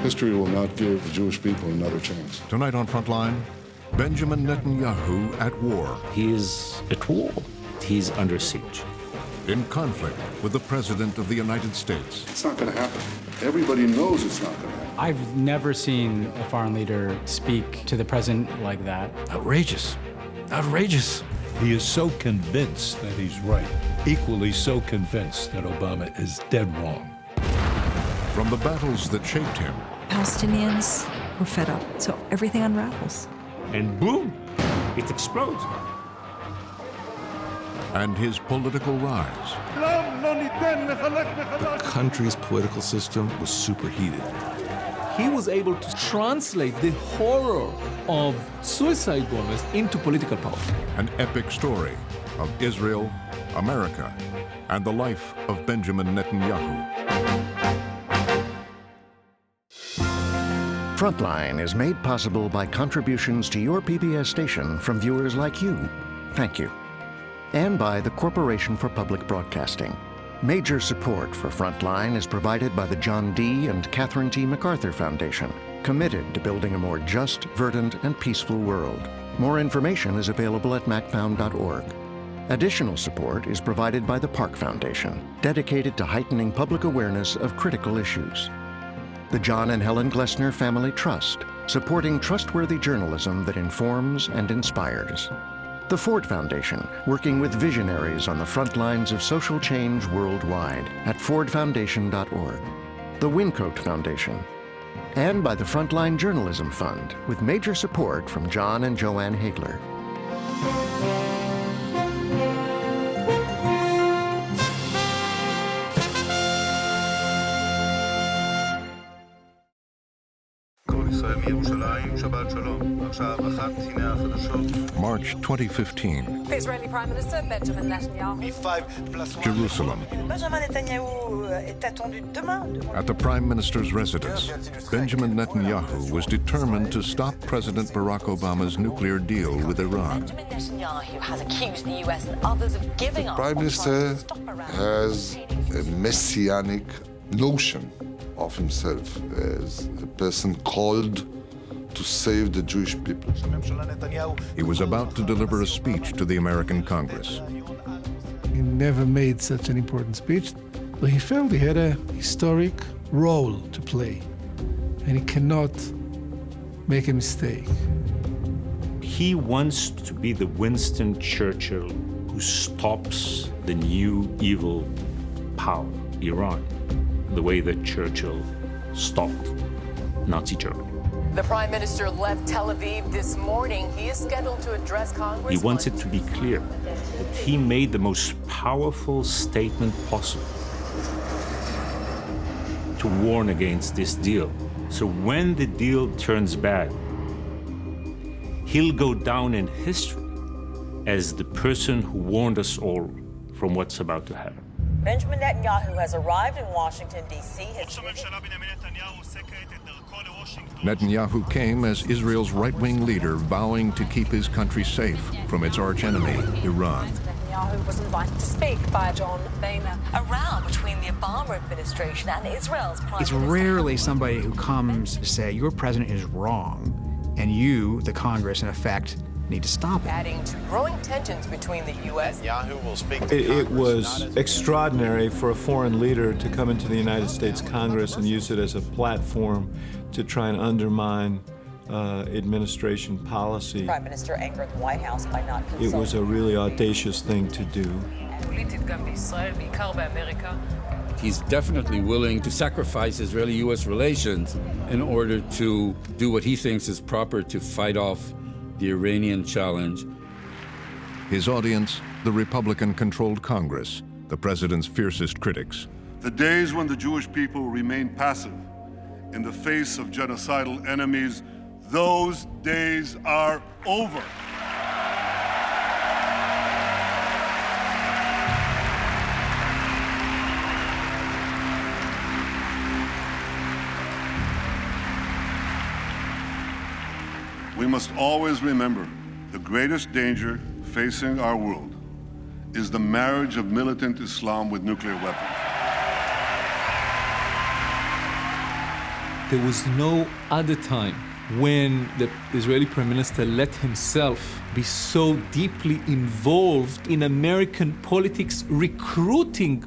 History will not give the Jewish people another chance. Tonight on Frontline, Benjamin Netanyahu at war. He is at war. He's under siege. In conflict with the President of the United States. It's not going to happen. Everybody knows it's not going to happen. I've never seen a foreign leader speak to the president like that. Outrageous. Outrageous. He is so convinced that he's right, equally so convinced that Obama is dead wrong. From the battles that shaped him. Palestinians were fed up, so everything unravels. And boom, it explodes. And his political rise. The country's political system was superheated. He was able to translate the horror of suicide bombers into political power. An epic story of Israel, America, and the life of Benjamin Netanyahu. Frontline is made possible by contributions to your PBS station from viewers like you. Thank you. And by the Corporation for Public Broadcasting. Major support for Frontline is provided by the John D. and Catherine T. MacArthur Foundation, committed to building a more just, verdant, and peaceful world. More information is available at macfound.org. Additional support is provided by the Park Foundation, dedicated to heightening public awareness of critical issues. The John and Helen Glessner Family Trust, supporting trustworthy journalism that informs and inspires. The Ford Foundation, working with visionaries on the front lines of social change worldwide at fordfoundation.org. The Wincoat Foundation. And by the Frontline Journalism Fund, with major support from John and Joanne Hagler. March 2015. Israeli Prime Minister Benjamin Netanyahu. Jerusalem. At the Prime Minister's residence, Benjamin Netanyahu was determined to stop President Barack Obama's nuclear deal with Iran. Benjamin Netanyahu has accused the US and others of giving up. Prime Minister has a messianic notion of himself as a person called to save the Jewish people. He was about to deliver a speech to the American Congress. He never made such an important speech, but he felt he had a historic role to play, and he cannot make a mistake. He wants to be the Winston Churchill who stops the new evil power, Iran, the way that Churchill stopped Nazi Germany. The Prime Minister left Tel Aviv this morning. He is scheduled to address Congress. He wants it to be clear that he made the most powerful statement possible to warn against this deal. So when the deal turns bad, he'll go down in history as the person who warned us all from what's about to happen. Benjamin Netanyahu has arrived in Washington, D.C. Netanyahu came as Israel's right-wing leader, vowing to keep his country safe from its archenemy, Iran. Netanyahu was invited to speak by John Boehner. A row between the Obama administration and Israel's Prime Minister. It's rarely somebody who comes to say, your president is wrong, and you, the Congress, in effect, need to stop it. Adding to growing tensions between the U.S. Netanyahu will speak to It was extraordinary for a foreign leader to come into the United States Congress and use it as a platform to try and undermine administration policy. Prime Minister angered the White House by not consulting. It was a really audacious thing to do. He's definitely willing to sacrifice Israeli-U.S. relations in order to do what he thinks is proper to fight off the Iranian challenge. His audience, the Republican-controlled Congress, the president's fiercest critics. The days when the Jewish people remain passive in the face of genocidal enemies, those days are over. We must always remember The greatest danger facing our world is the marriage of militant Islam with nuclear weapons. There was no other time when the Israeli Prime Minister let himself be so deeply involved in American politics, redrafting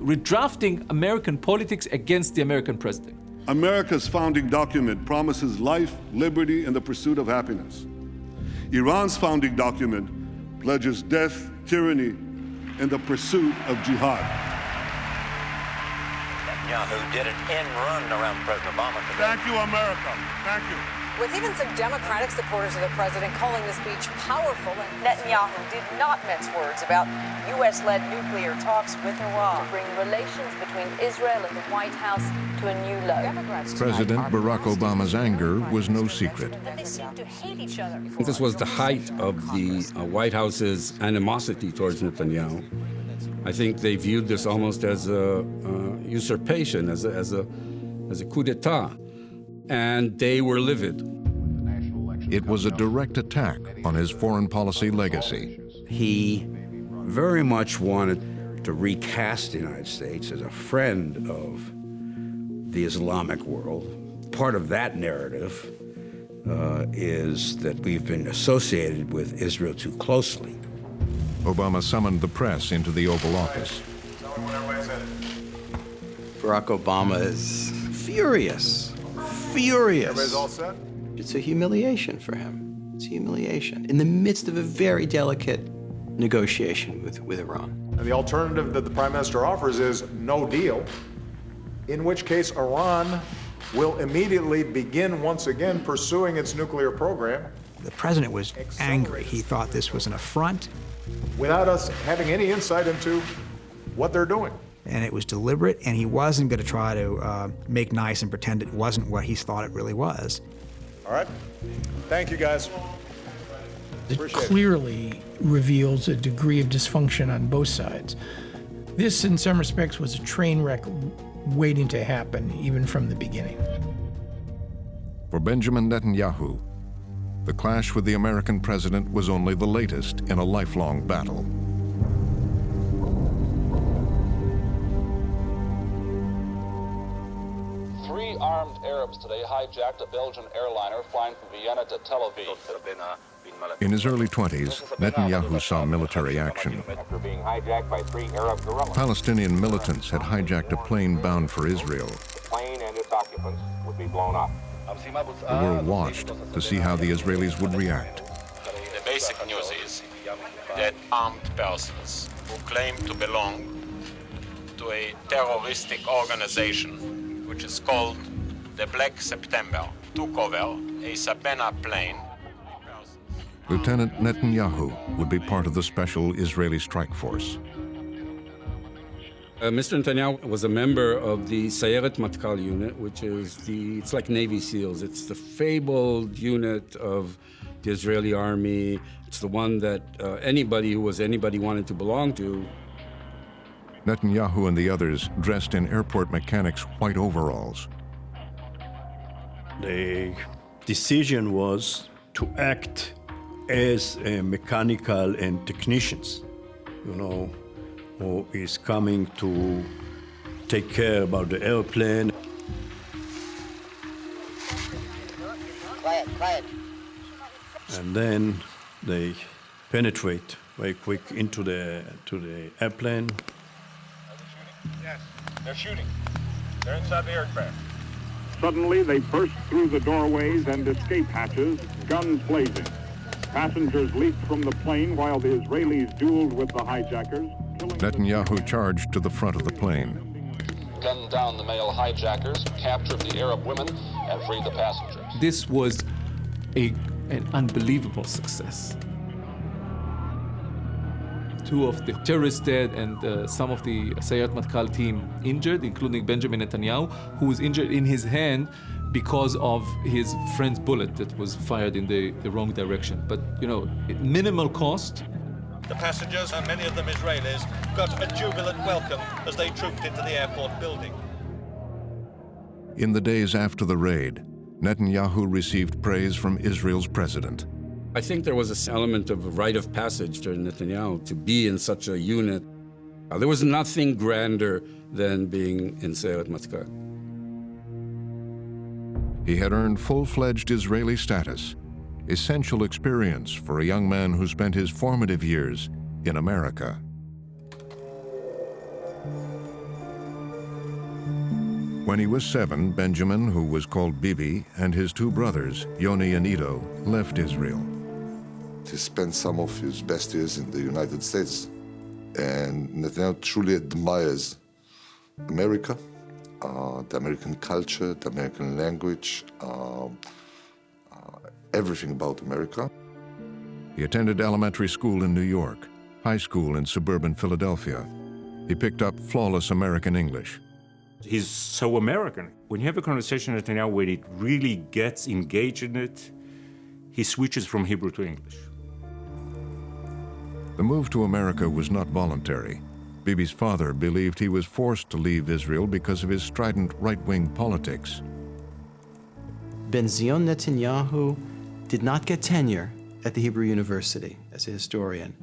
American politics against the American president. America's founding document promises life, liberty, and the pursuit of happiness. Iran's founding document pledges death, tyranny, and the pursuit of jihad. Netanyahu did an end run around President Obama today. Thank you, America. Thank you. With even some Democratic supporters of the president calling the speech powerful, and Netanyahu did not mince words about U.S.-led nuclear talks with Iran to bring relations between Israel and the White House to a new low. President Barack Obama's anger was no secret. They seem to hate each other. This was the height of the White House's animosity towards Netanyahu. I think they viewed this almost as a usurpation, as a coup d'etat, and they were livid. It was a direct attack on his foreign policy legacy. He very much wanted to recast the United States as a friend of the Islamic world. Part of that narrative is that we've been associated with Israel too closely. Obama summoned the press into the Oval Office. Barack Obama is furious. Everybody's all set? It's a humiliation for him. It's a humiliation in the midst of a very delicate negotiation with Iran. And the alternative that the Prime Minister offers is no deal, in which case Iran will immediately begin once again pursuing its nuclear program. The president was angry. He thought this was an affront. Without us having any insight into what they're doing. And it was deliberate, and he wasn't going to try to make nice and pretend it wasn't what he thought it really was. All right. Thank you, guys. It clearly reveals a degree of dysfunction on both sides. This, in some respects, was a train wreck waiting to happen, even from the beginning. For Benjamin Netanyahu, the clash with the American president was only the latest in a lifelong battle. Armed Arabs today hijacked a Belgian airliner flying from Vienna to Tel Aviv. In his early 20s, Netanyahu saw military action. After being hijacked by 3 Arab guerrillas. Palestinian militants had hijacked a plane bound for Israel. The plane and its occupants would be blown up. The world watched to see how the Israelis would react. The basic news is that armed persons who claim to belong to a terroristic organization which is called the Black September, took over a Sabena plane. Lieutenant Netanyahu would be part of the special Israeli strike force. Mr. Netanyahu was a member of the Sayeret Matkal unit, which is it's like Navy SEALs. It's the fabled unit of the Israeli army. It's the one that anybody wanted to belong to. Netanyahu and the others dressed in airport mechanics' white overalls. The decision was to act as mechanical and technicians, who is coming to take care about the airplane. Quiet. And then they penetrate very quick into the airplane. Yes, they're shooting. They're inside the aircraft. Suddenly, they burst through the doorways and escape hatches, guns blazing. Passengers leaped from the plane while the Israelis dueled with the hijackers. Netanyahu charged to the front of the plane. Gunned down the male hijackers, captured the Arab women, and freed the passengers. This was an unbelievable success. 2 of the terrorists dead and some of the Sayeret Matkal team injured, including Benjamin Netanyahu, who was injured in his hand because of his friend's bullet that was fired in the wrong direction. But, minimal cost. The passengers, and many of them Israelis, got a jubilant welcome as they trooped into the airport building. In the days after the raid, Netanyahu received praise from Israel's president. I think there was this element of a rite of passage for Netanyahu to be in such a unit. There was nothing grander than being in Sayeret Matkal. He had earned full-fledged Israeli status, essential experience for a young man who spent his formative years in America. When he was 7, Benjamin, who was called Bibi, and his 2 brothers, Yoni and Ido, left Israel. He spent some of his best years in the United States, and Netanyahu truly admires America, the American culture, the American language, everything about America. He attended elementary school in New York, high school in suburban Philadelphia. He picked up flawless American English. He's so American. When you have a conversation with Netanyahu where it really gets engaged in it, he switches from Hebrew to English. The move to America was not voluntary. Bibi's father believed he was forced to leave Israel because of his strident right-wing politics. Ben-Zion Netanyahu did not get tenure at the Hebrew University as a historian.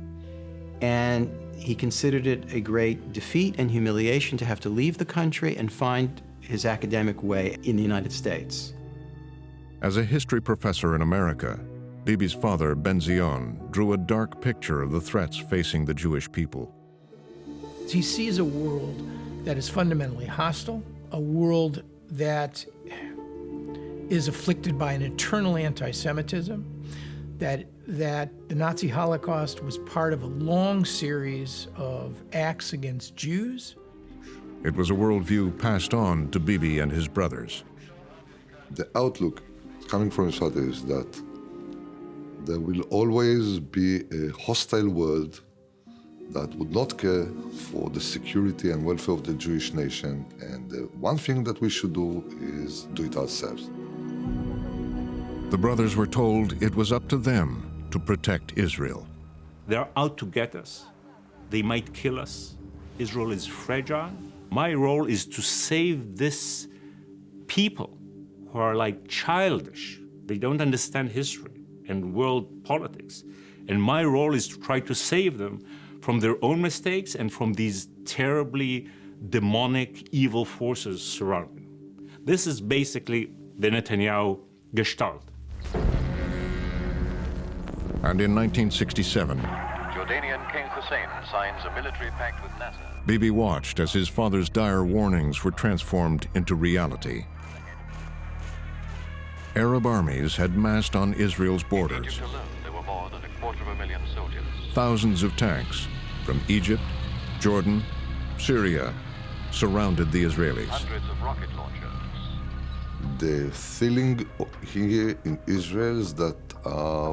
And he considered it a great defeat and humiliation to have to leave the country and find his academic way in the United States. As a history professor in America, Bibi's father, Ben-Zion, drew a dark picture of the threats facing the Jewish people. He sees a world that is fundamentally hostile, a world that is afflicted by an eternal anti-Semitism, that the Nazi Holocaust was part of a long series of acts against Jews. It was a worldview passed on to Bibi and his brothers. The outlook coming from his father is that there will always be a hostile world that would not care for the security and welfare of the Jewish nation, and the one thing that we should do is do it ourselves. The brothers were told it was up to them to protect Israel. They're out to get us. They might kill us. Israel is fragile. My role is to save this people who are like childish. They don't understand history and world politics. And my role is to try to save them from their own mistakes and from these terribly demonic, evil forces surrounding them. This is basically the Netanyahu gestalt. And in 1967, Jordanian King Hussein signs a military pact with Nasser. Bibi watched as his father's dire warnings were transformed into reality. Arab armies had massed on Israel's borders. Egypt alone, there were more than 250,000 soldiers. Thousands of tanks from Egypt, Jordan, Syria surrounded the Israelis. Hundreds of rocket launchers. The feeling here in Israel is that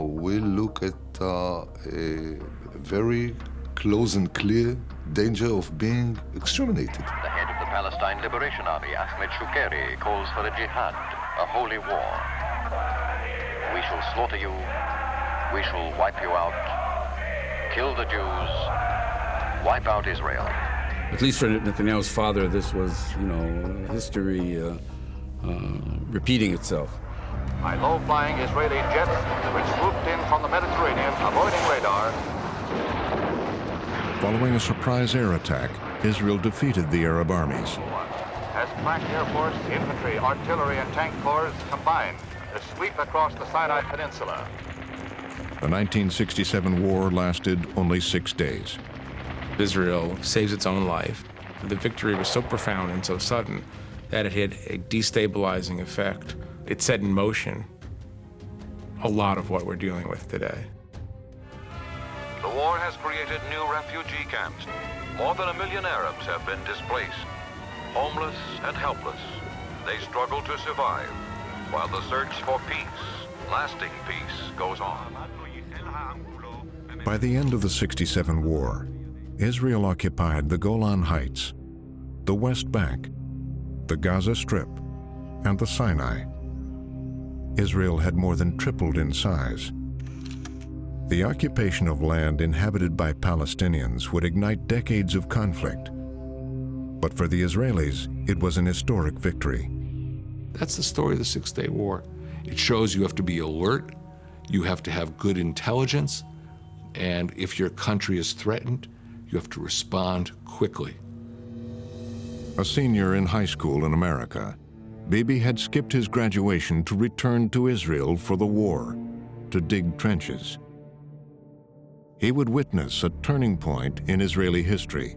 we look at a very close and clear danger of being exterminated. The head of the Palestine Liberation Army, Ahmed Shukeri, calls for a jihad, a holy war. We shall slaughter you, we shall wipe you out, kill the Jews, wipe out Israel. At least for Netanyahu's father, this was, history repeating itself. By low-flying Israeli jets, which swooped in from the Mediterranean, avoiding radar. Following a surprise air attack, Israel defeated the Arab armies. As crack Air Force, infantry, artillery, and tank corps combined to sweep across the Sinai Peninsula. The 1967 war lasted only 6 days. Israel saves its own life. The victory was so profound and so sudden that it had a destabilizing effect. It set in motion a lot of what we're dealing with today. The war has created new refugee camps. More than 1 million Arabs have been displaced. Homeless and helpless, they struggle to survive, while the search for peace, lasting peace, goes on. By the end of the '67 war, Israel occupied the Golan Heights, the West Bank, the Gaza Strip, and the Sinai. Israel had more than tripled in size. The occupation of land inhabited by Palestinians would ignite decades of conflict. But for the Israelis, it was an historic victory. That's the story of the Six-Day War. It shows you have to be alert, You have to have good intelligence, and if your country is threatened, you have to respond quickly. A senior in high school in America, Bibi had skipped his graduation to return to Israel for the war, to dig trenches. He would witness a turning point in Israeli history.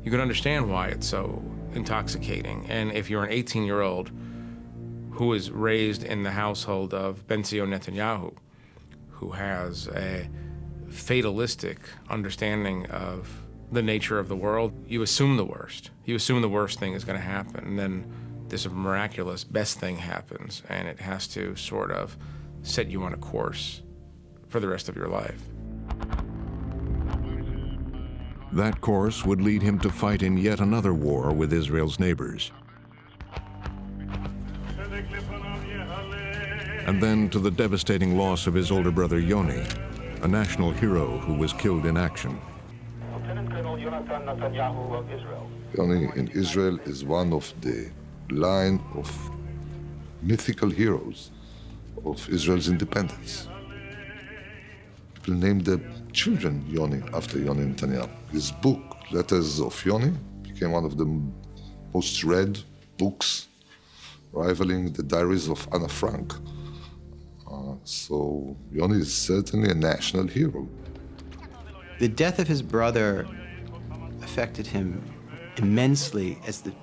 You can understand why it's so intoxicating. And if you're an 18-year-old who is raised in the household of Benzion Netanyahu, who has a fatalistic understanding of the nature of the world, you assume the worst. You assume the worst thing is going to happen, and then this miraculous best thing happens, and it has to sort of set you on a course for the rest of your life. That course would lead him to fight in yet another war with Israel's neighbors. And then to the devastating loss of his older brother Yoni, a national hero who was killed in action. Lieutenant Colonel Yonatan Netanyahu of Israel. Yoni in Israel is one of the line of mythical heroes of Israel's independence. People named their children Yoni after Yoni Netanyahu. His book, Letters of Yoni, became one of the most read books, rivaling the diaries of Anna Frank. So Yoni is certainly a national hero. The death of his brother affected him immensely, as the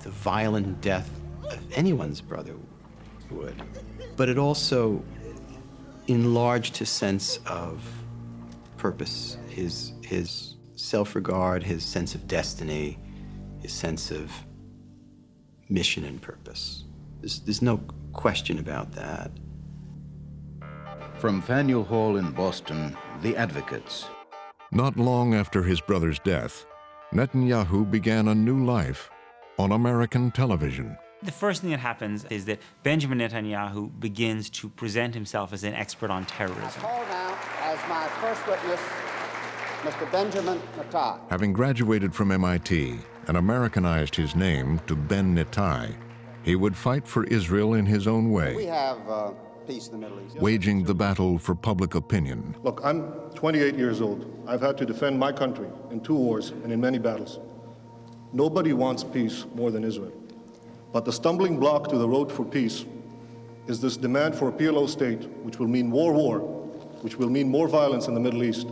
violent death of anyone's brother would. But it also enlarged his sense of purpose, his self-regard, his sense of destiny, his sense of mission and purpose. There's no question about that. From Faneuil Hall in Boston, the Advocates. Not long after his brother's death, Netanyahu began a new life on American television. The first thing that happens is that Benjamin Netanyahu begins to present himself as an expert on terrorism. I call now as my first witness, Mr. Benjamin Netanyahu. Having graduated from MIT and Americanized his name to Ben Netai, he would fight for Israel in his own way. We have peace in the Middle East. Waging the battle for public opinion. Look, I'm 28 years old. I've had to defend my country in 2 wars and in many battles. Nobody wants peace more than Israel. But the stumbling block to the road for peace is this demand for a PLO state, which will mean more war, which will mean more violence in the Middle East.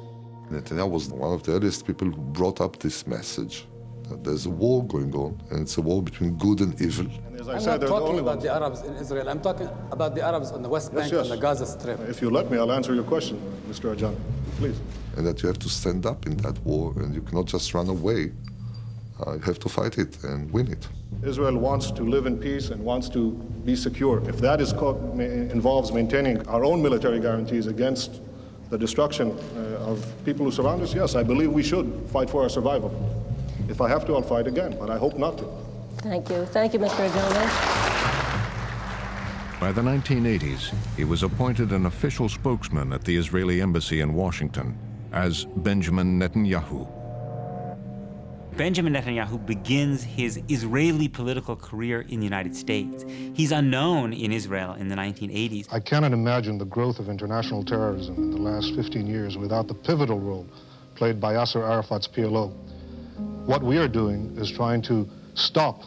Netanyahu was one of the earliest people who brought up this message that there's a war going on, and it's a war between good and evil. And as I I'm said, not talking about the Arabs in Israel. I'm talking about the Arabs on the West Bank and the Gaza Strip. If you let me, I'll answer your question, Mr. Ajani, please. And that you have to stand up in that war, and you cannot just run away. You have to fight it and win it. Israel wants to live in peace and wants to be secure. If that involves maintaining our own military guarantees against the destruction of people who surround us, yes, I believe we should fight for our survival. If I have to, I'll fight again, but I hope not to. Thank you. Thank you, Mr. Ajani. By the 1980s, he was appointed an official spokesman at the Israeli embassy in Washington as Benjamin Netanyahu. Benjamin Netanyahu begins his Israeli political career in the United States. He's unknown in Israel in the 1980s. I cannot imagine the growth of international terrorism in the last 15 years without the pivotal role played by Yasser Arafat's PLO. What we are doing is trying to stop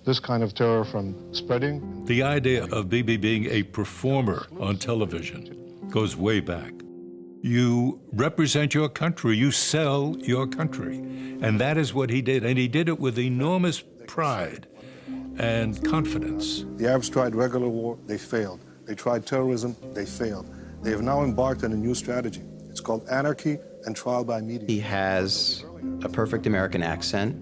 this kind of terror from spreading. The idea of Bibi being a performer on television goes way back. You represent your country, you sell your country. And that is what he did. And he did it with enormous pride and confidence. The Arabs tried regular war, they failed. They tried terrorism, they failed. They have now embarked on a new strategy. It's called anarchy and trial by media. He has a perfect American accent,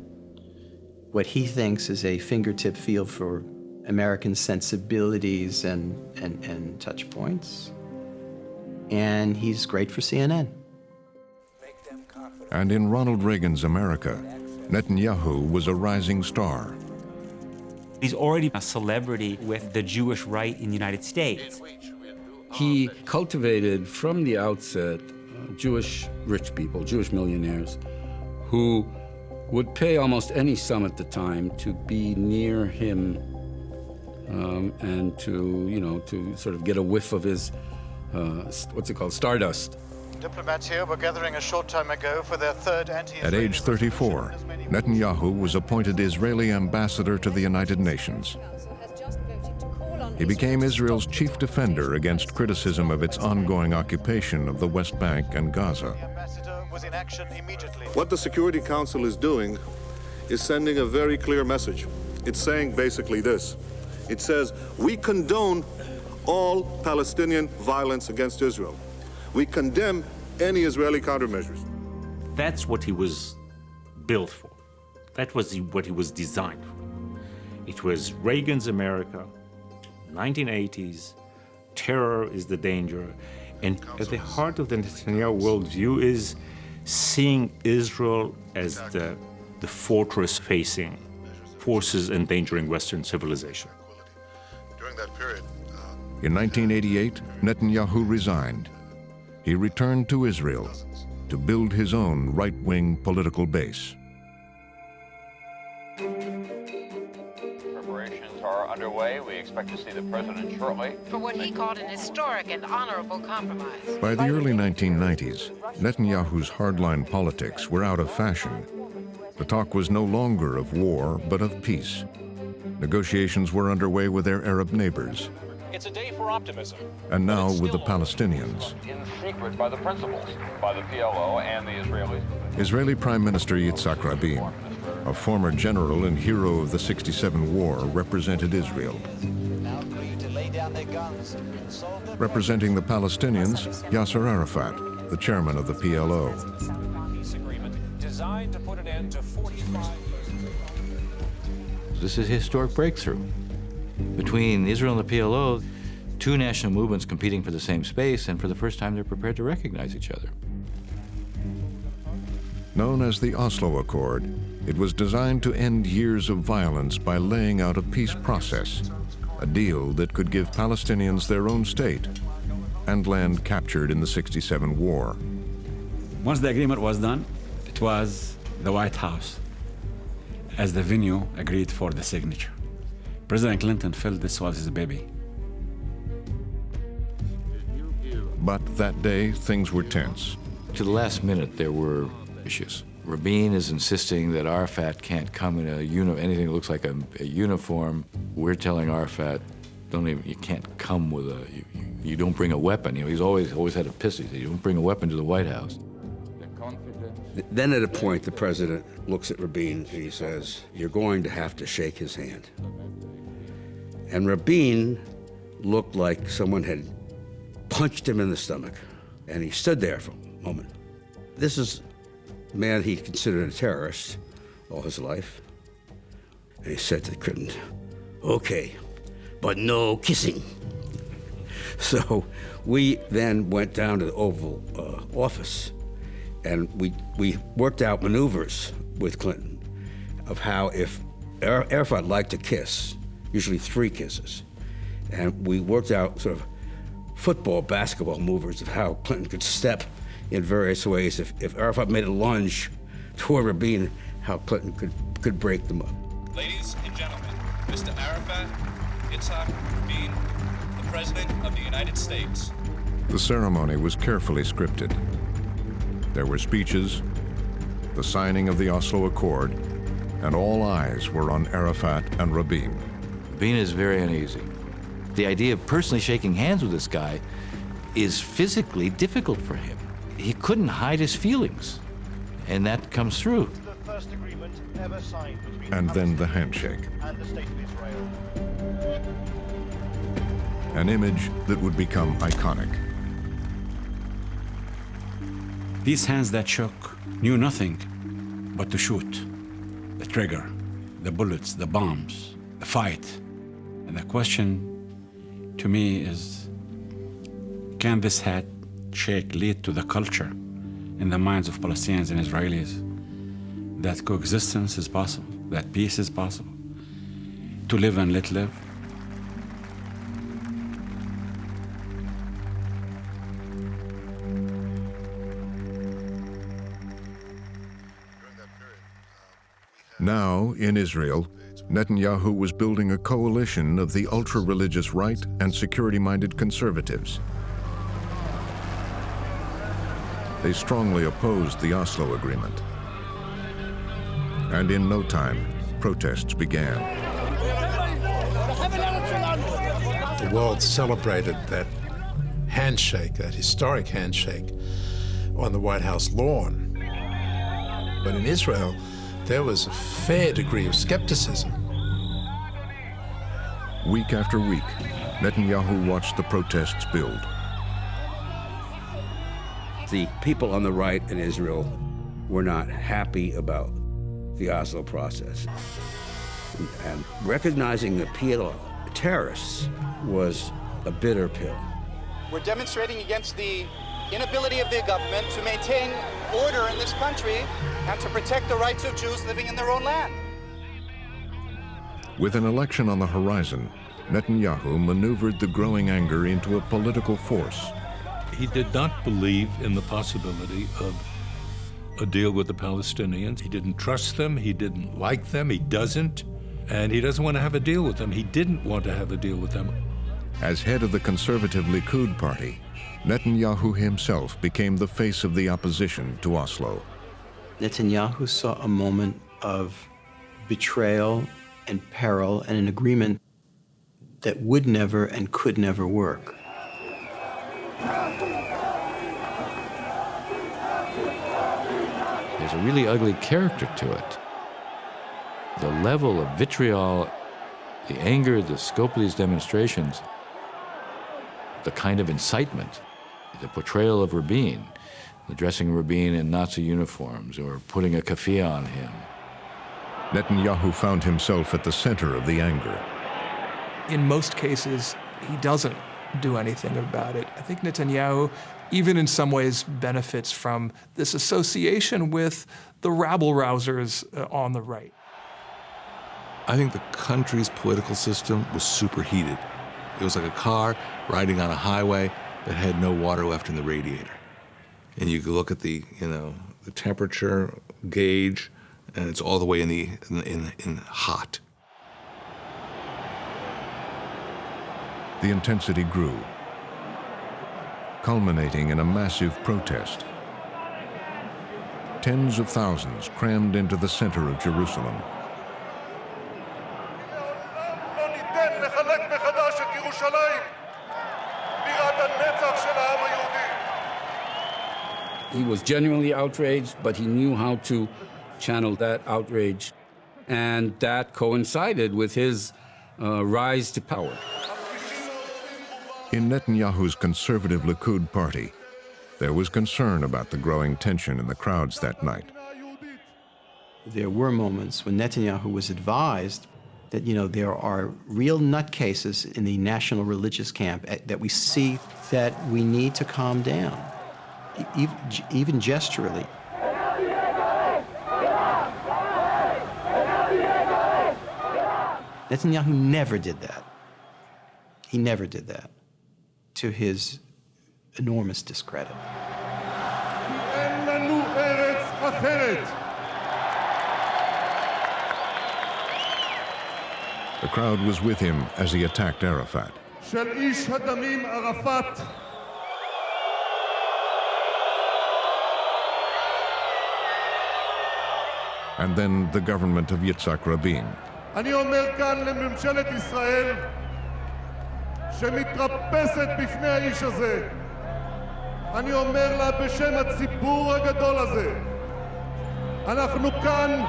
what he thinks is a fingertip feel for American sensibilities and touch points. And he's great for CNN. And in Ronald Reagan's America, Netanyahu was a rising star. He's already a celebrity with the Jewish right in the United States. He cultivated from the outset Jewish rich people, Jewish millionaires, who would pay almost any sum at the time to be near him and to sort of get a whiff of his what's it called, stardust. Diplomats here were gathering a short time ago for their third At age 34, Netanyahu was appointed Israeli ambassador to the United Nations. He became Israel's chief defender against criticism of its ongoing occupation of the West Bank and Gaza. was in action immediately. What the Security Council is doing is sending a very clear message. It's saying basically this. It says, we condone all Palestinian violence against Israel. We condemn any Israeli countermeasures. That's what he was built for. That was what he was designed for. It was Reagan's America, 1980s, terror is the danger, and at the heart of the Netanyahu worldview is seeing Israel as the fortress facing forces endangering Western civilization. During that period, In 1988, Netanyahu resigned. He returned to Israel to build his own right-wing political base. Preparations are underway. We expect to see the president shortly. For what he called an historic and honorable compromise. By the early 1990s, Netanyahu's hardline politics were out of fashion. The talk was no longer of war, but of peace. Negotiations were underway with their Arab neighbors, It's a day for optimism. and now with the Palestinians. In secret by the principals, by the PLO and the Israelis. Israeli Prime Minister Yitzhak Rabin, a former general and hero of the '67 war, represented Israel. Representing the Palestinians, Yasser Arafat, the chairman of the PLO. Peace agreement designed to put an end to 45 years. This is a historic breakthrough. Between Israel and the PLO, two national movements competing for the same space, and for the first time they're prepared to recognize each other. Known as the Oslo Accord, it was designed to end years of violence by laying out a peace process, a deal that could give Palestinians their own state and land captured in the '67 war. Once the agreement was done, it was the White House as the venue agreed for the signature. President Clinton felt this was his baby. But that day, things were tense. To the last minute, there were issues. Rabin is insisting that Arafat can't come in anything that looks like a uniform. We're telling Arafat, you can't come with you don't bring a weapon. He's always had a pistol. You don't bring a weapon to the White House. Then at a point, the president looks at Rabin and he says, you're going to have to shake his hand. And Rabin looked like someone had punched him in the stomach. And he stood there for a moment. This is a man he considered a terrorist all his life. And he said to Clinton, okay, but no kissing. So we then went down to the Oval Office, and we worked out maneuvers with Clinton of how if Arafat liked to kiss, usually 3 kisses, and we worked out sort of football, basketball maneuvers of how Clinton could step in various ways. If Arafat made a lunge toward Rabin, how Clinton could break them up. Ladies and gentlemen, Mr. Arafat Yitzhak Rabin, the President of the United States. The ceremony was carefully scripted. There were speeches, the signing of the Oslo Accord, and all eyes were on Arafat and Rabin. Rabin is very uneasy. The idea of personally shaking hands with this guy is physically difficult for him. He couldn't hide his feelings, and that comes through. The first agreement ever signed between And then the handshake. and the State of Israel. An image that would become iconic. These hands that shook knew nothing but to shoot. The trigger, the bullets, the bombs, the fight. And the question to me is, can this handshake lead to the culture in the minds of Palestinians and Israelis that coexistence is possible, that peace is possible, to live and let live? Now, in Israel, Netanyahu was building a coalition of the ultra-religious right and security-minded conservatives. They strongly opposed the Oslo Agreement. And in no time, protests began. The world celebrated that handshake, that historic handshake, on the White House lawn. But in Israel, there was a fair degree of skepticism. Week after week, Netanyahu watched the protests build. The people on the right in Israel were not happy about the Oslo process. And recognizing the PLO terrorists was a bitter pill. We're demonstrating against the inability of the government to maintain order in this country and to protect the rights of Jews living in their own land. With an election on the horizon, Netanyahu maneuvered the growing anger into a political force. He did not believe in the possibility of a deal with the Palestinians. He didn't trust them, he didn't like them, he doesn't, and he doesn't want to have a deal with them. He didn't want to have a deal with them. As head of the conservative Likud party, Netanyahu himself became the face of the opposition to Oslo. Netanyahu saw a moment of betrayal and peril and an agreement that would never and could never work. There's a really ugly character to it. The level of vitriol, the anger, the scope of these demonstrations, the kind of incitement, the portrayal of Rabin, dressing Rabin in Nazi uniforms or putting a keffiyeh on him. Netanyahu found himself at the center of the anger. In most cases, he doesn't do anything about it. I think Netanyahu, even in some ways, benefits from this association with the rabble-rousers on the right. I think the country's political system was superheated. It was like a car riding on a highway that had no water left in the radiator. And you could look at the temperature gauge, and it's all the way in hot. The intensity grew, culminating in a massive protest. Tens of thousands crammed into the center of Jerusalem. He was genuinely outraged, but he knew how to channel that outrage, and that coincided with his rise to power. In Netanyahu's conservative Likud party, there was concern about the growing tension in the crowds that night. There were moments when Netanyahu was advised that, there are real nutcases in the national religious camp that we see that we need to calm down, even gesturally. Netanyahu never did that. He never did that, to his enormous discredit. The crowd was with him as he attacked Arafat. And then the government of Yitzhak Rabin. אני אומר כאן לממשלת ישראל שמתרפסת בפני האיש הזה. אני אומר לה בשם הציבור הגדול הזה. אנחנו כאן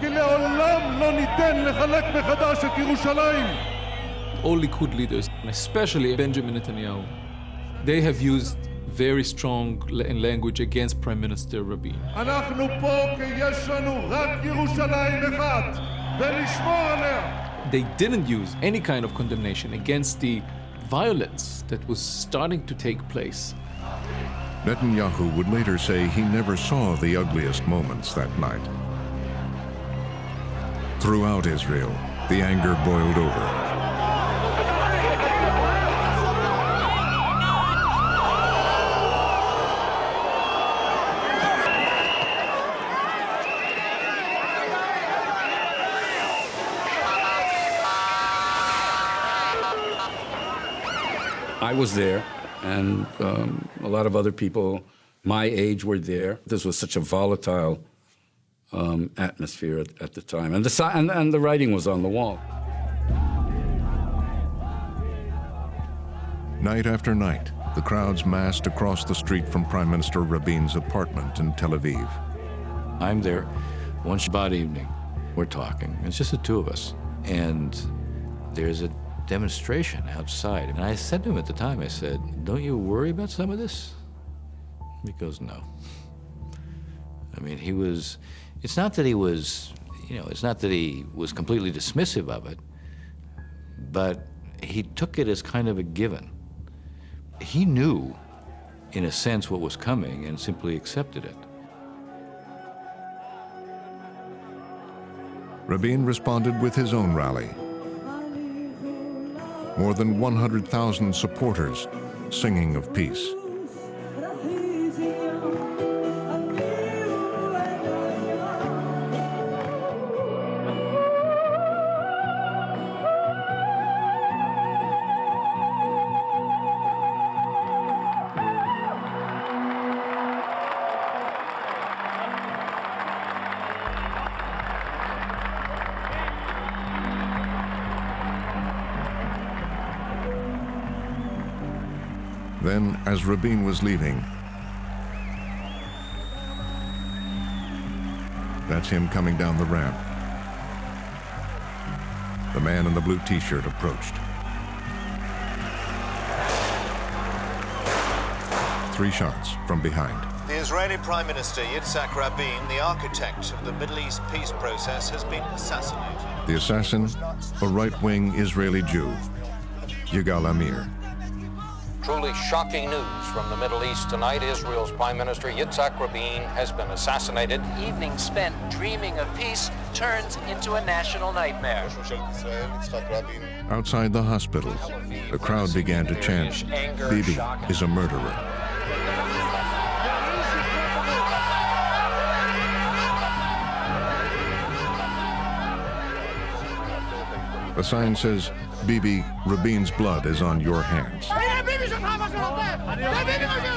כי לעולם לא ניתן לחלק מחדש את ירושלים. All Likud leaders, especially Benjamin Netanyahu, they have used very strong language against Prime Minister Rabin. אנחנו פה כי יש לנו רק ירושלים אחת ולשמור עליה. They didn't use any kind of condemnation against the violence that was starting to take place. Netanyahu would later say he never saw the ugliest moments that night. Throughout Israel, the anger boiled over. I was there, and a lot of other people my age were there. This was such a volatile atmosphere at the time. And the writing was on the wall. Night after night, the crowds massed across the street from Prime Minister Rabin's apartment in Tel Aviv. I'm there one Shabbat evening. We're talking. It's just the two of us. And there's a demonstration outside. And I said to him at the time, I said, "Don't you worry about some of this?" He goes, "No." I mean, it's not that he was, it's not that he was completely dismissive of it, but he took it as kind of a given. He knew, in a sense, what was coming and simply accepted it. Rabin responded with his own rally. More than 100,000 supporters singing of peace. Then, as Rabin was leaving, that's him coming down the ramp. The man in the blue t-shirt approached. 3 shots from behind. The Israeli Prime Minister Yitzhak Rabin, the architect of the Middle East peace process, has been assassinated. The assassin, a right-wing Israeli Jew, Yigal Amir. Truly shocking news from the Middle East tonight. Israel's Prime Minister Yitzhak Rabin has been assassinated. Evening spent dreaming of peace turns into a national nightmare. Outside the hospital, the crowd began to chant, "Bibi is a murderer." The sign says, "Bibi, Rabin's blood is on your hands."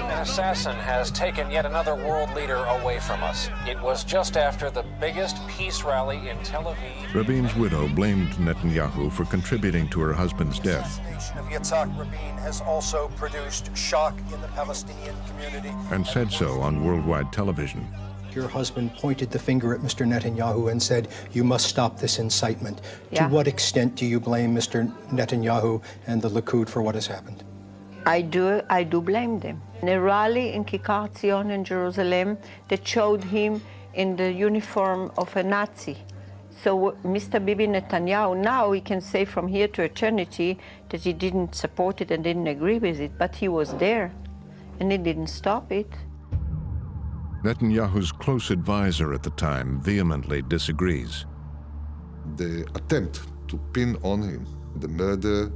An assassin has taken yet another world leader away from us. It was just after the biggest peace rally in Tel Aviv. Rabin's widow blamed Netanyahu for contributing to her husband's death. Of Yitzhak Rabin has also produced shock in the Palestinian community. And said so on worldwide television. Your husband pointed the finger at Mr. Netanyahu and said, "You must stop this incitement." Yeah. To what extent do you blame Mr. Netanyahu and the Likud for what has happened? I do blame them. In a rally in Kikar Zion in Jerusalem that showed him in the uniform of a Nazi. So Mr. Bibi Netanyahu, now he can say from here to eternity that he didn't support it and didn't agree with it, but he was there and he didn't stop it. Netanyahu's close advisor at the time vehemently disagrees. The attempt to pin on him the murder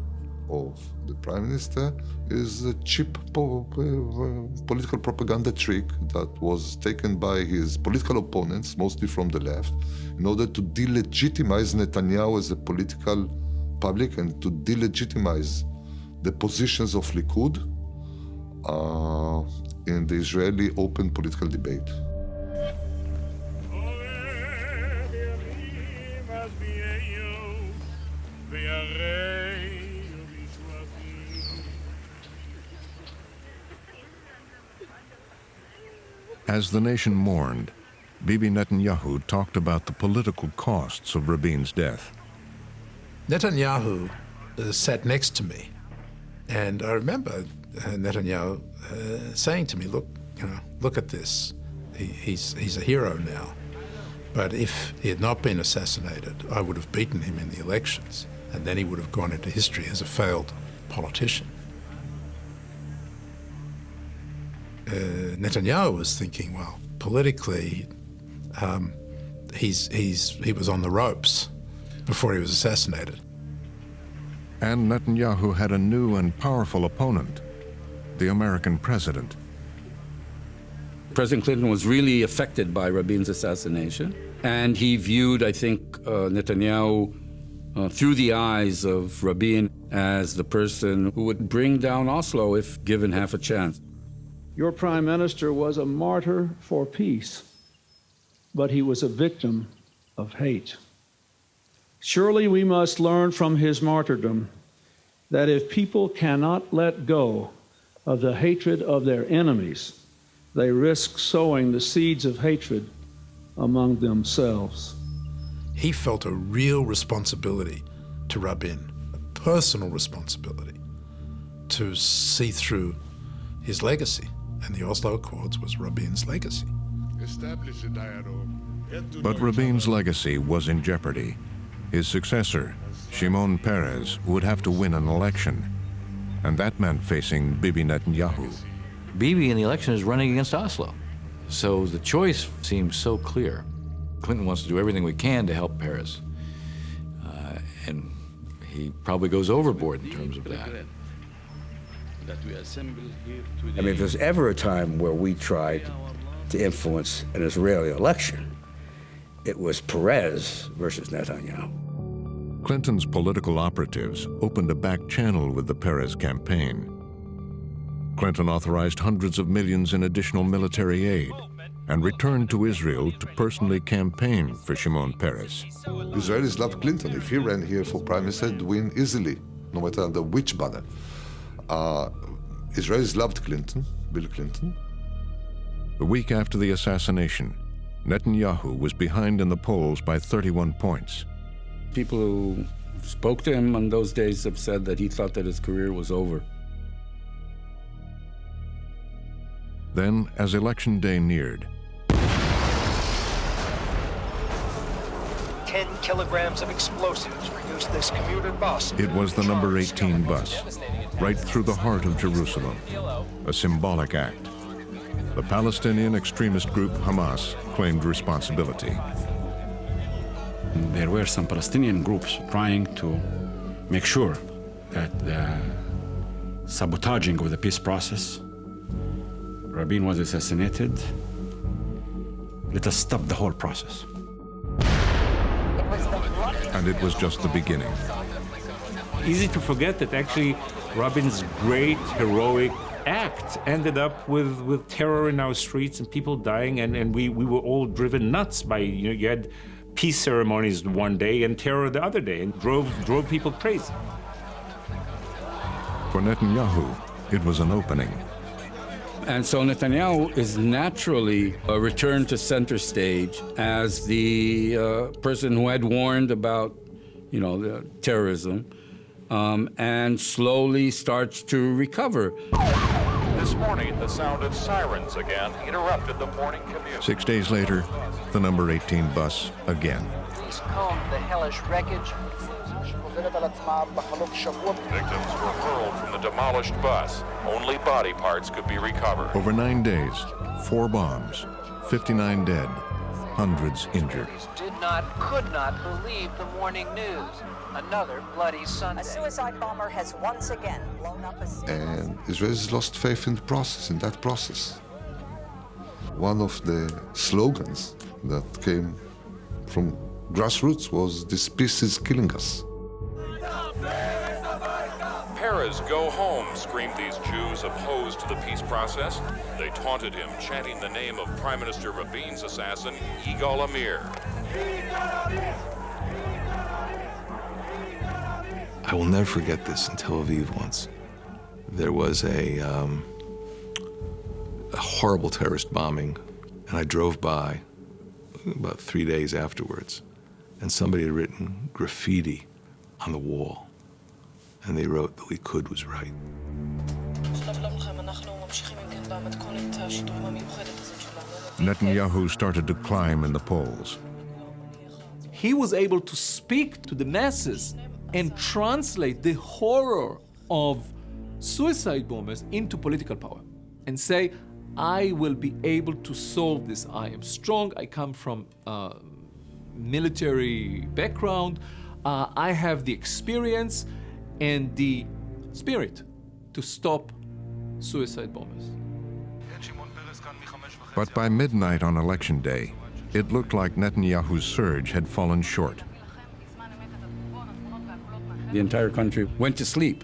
of the Prime Minister is a cheap political propaganda trick that was taken by his political opponents, mostly from the left, in order to delegitimize Netanyahu as a political public and to delegitimize the positions of Likud in the Israeli open political debate. As the nation mourned, Bibi Netanyahu talked about the political costs of Rabin's death. Netanyahu sat next to me, and I remember Netanyahu saying to me, look at this. He's a hero now. But if he had not been assassinated, I would have beaten him in the elections, and then he would have gone into history as a failed politician. Netanyahu was thinking, well, politically, he was on the ropes before he was assassinated. And Netanyahu had a new and powerful opponent, the American president. President Clinton was really affected by Rabin's assassination, and he viewed, I think, Netanyahu through the eyes of Rabin as the person who would bring down Oslo if given half a chance. Your prime minister was a martyr for peace, but he was a victim of hate. Surely we must learn from his martyrdom that if people cannot let go of the hatred of their enemies, they risk sowing the seeds of hatred among themselves. He felt a real responsibility to Rabin, a personal responsibility to see through his legacy. And the Oslo Accords was Rabin's legacy. But Rabin's legacy was in jeopardy. His successor, Shimon Peres, would have to win an election, and that meant facing Bibi Netanyahu. Bibi in the election is running against Oslo. So the choice seems so clear. Clinton wants to do everything we can to help Peres. And he probably goes overboard in terms of that. I mean, if there's ever a time where we tried to influence an Israeli election, it was Peres versus Netanyahu. Clinton's political operatives opened a back channel with the Peres campaign. Clinton authorized hundreds of millions in additional military aid and returned to Israel to personally campaign for Shimon Peres. Israelis love Clinton. If he ran here for prime minister, he'd win easily, no matter under which banner. Israelis loved Clinton, Bill Clinton. The week after the assassination, Netanyahu was behind in the polls by 31 points. People who spoke to him on those days have said that he thought that his career was over. Then, as election day neared, 10 kilograms of explosives reduced this commuter bus. it was the number 18 bus, right through the heart of Jerusalem, a symbolic act. The Palestinian extremist group Hamas claimed responsibility. There were some Palestinian groups trying to make sure that the sabotaging of the peace process, Rabin was assassinated, let us stop the whole process. And it was just the beginning. Easy to forget that actually Rabin's great heroic act ended up with terror in our streets and people dying, and we were all driven nuts by, you had peace ceremonies one day and terror the other day, and drove people crazy. For Netanyahu, it was an opening. And so Netanyahu is naturally returned to center stage as the person who had warned about, the terrorism, and slowly starts to recover. This morning, the sound of sirens again interrupted the morning commute. 6 days later, the number 18 bus again. He's combed the hellish wreckage. Victims were hurled from the demolished bus. Only body parts could be recovered. Over 9 days, 4 bombs, 59 dead, hundreds injured. Could not believe the morning news. Another bloody Sunday. A suicide bomber has once again blown up a city. And Israelis lost faith in the process, in that process. One of the slogans that came from grassroots was, "This peace is killing us." Peres, go home, screamed these Jews opposed to the peace process. They taunted him, chanting the name of Prime Minister Rabin's assassin, Yigal Amir. I will never forget this in Tel Aviv once. There was a horrible terrorist bombing, and I drove by about 3 days afterwards, and somebody had written graffiti on the wall, and they wrote the Likud was right. Netanyahu started to climb in the polls. He was able to speak to the masses and translate the horror of suicide bombers into political power and say, I will be able to solve this. I am strong. I come from a military background. I have the experience and the spirit to stop suicide bombers. But by midnight on election day, it looked like Netanyahu's surge had fallen short. The entire country went to sleep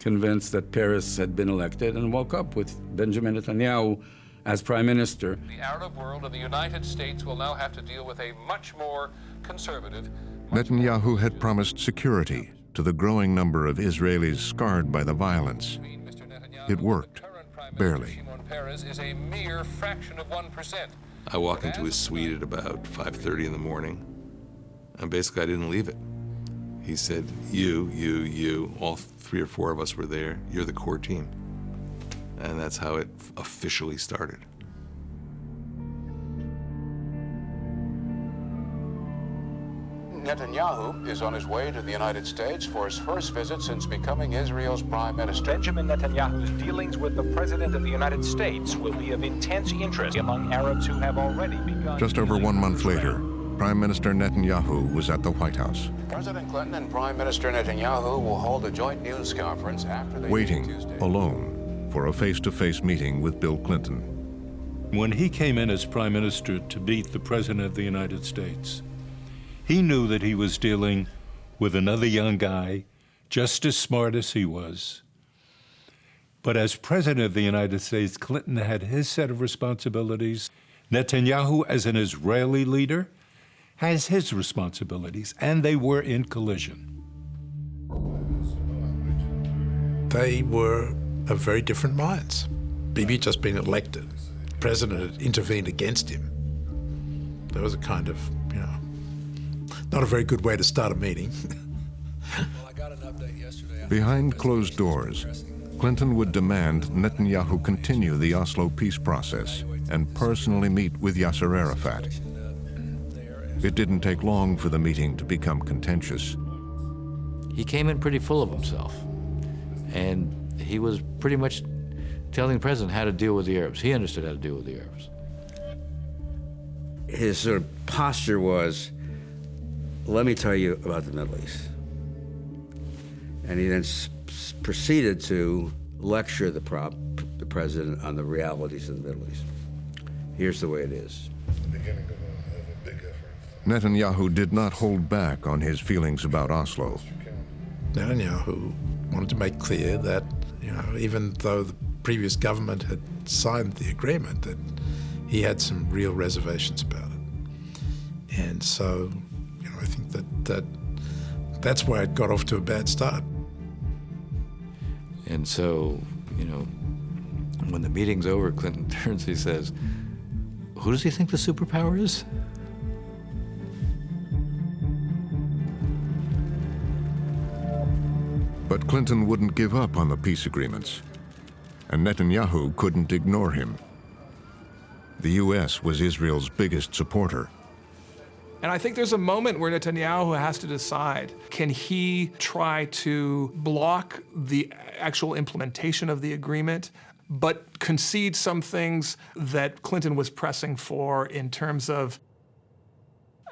convinced that Peres had been elected, and woke up with Benjamin Netanyahu as prime minister. The Arab world and the United States will now have to deal with a much more conservative. Netanyahu had promised security to the growing number of Israelis scarred by the violence. It worked, barely. Peres is a mere fraction of 1%. I walked into his suite at about 5:30 in the morning, and basically I didn't leave it. He said, you, all 3 or 4 of us were there, you're the core team. And that's how it officially started. Netanyahu is on his way to the United States for his first visit since becoming Israel's prime minister. Benjamin Netanyahu's dealings with the President of the United States will be of intense interest among Arabs who have already begun. Just over 1 month later, Prime Minister Netanyahu was at the White House. President Clinton and Prime Minister Netanyahu will hold a joint news conference after they Waiting, alone, for a face-to-face meeting with Bill Clinton. When he came in as Prime Minister to meet the President of the United States, he knew that he was dealing with another young guy, just as smart as he was. But as President of the United States, Clinton had his set of responsibilities. Netanyahu, as an Israeli leader, has his responsibilities, and they were in collision. They were of very different minds. Bibi had just been elected. The president had intervened against him. There was a kind of, not a very good way to start a meeting. Behind closed doors, Clinton would demand Netanyahu continue the Oslo peace process and personally meet with Yasser Arafat. It didn't take long for the meeting to become contentious. He came in pretty full of himself, and he was pretty much telling the president how to deal with the Arabs. He understood how to deal with the Arabs. His sort of posture was, let me tell you about the Middle East. And he then proceeded to lecture the president on the realities of the Middle East. Here's the way it is. Netanyahu did not hold back on his feelings about Oslo. Netanyahu wanted to make clear that, even though the previous government had signed the agreement, that he had some real reservations about it. And so, I think that's why it got off to a bad start. And so, when the meeting's over, Clinton turns, he says, who does he think the superpower is? But Clinton wouldn't give up on the peace agreements, and Netanyahu couldn't ignore him. The U.S. was Israel's biggest supporter. And I think there's a moment where Netanyahu has to decide, can he try to block the actual implementation of the agreement, but concede some things that Clinton was pressing for in terms of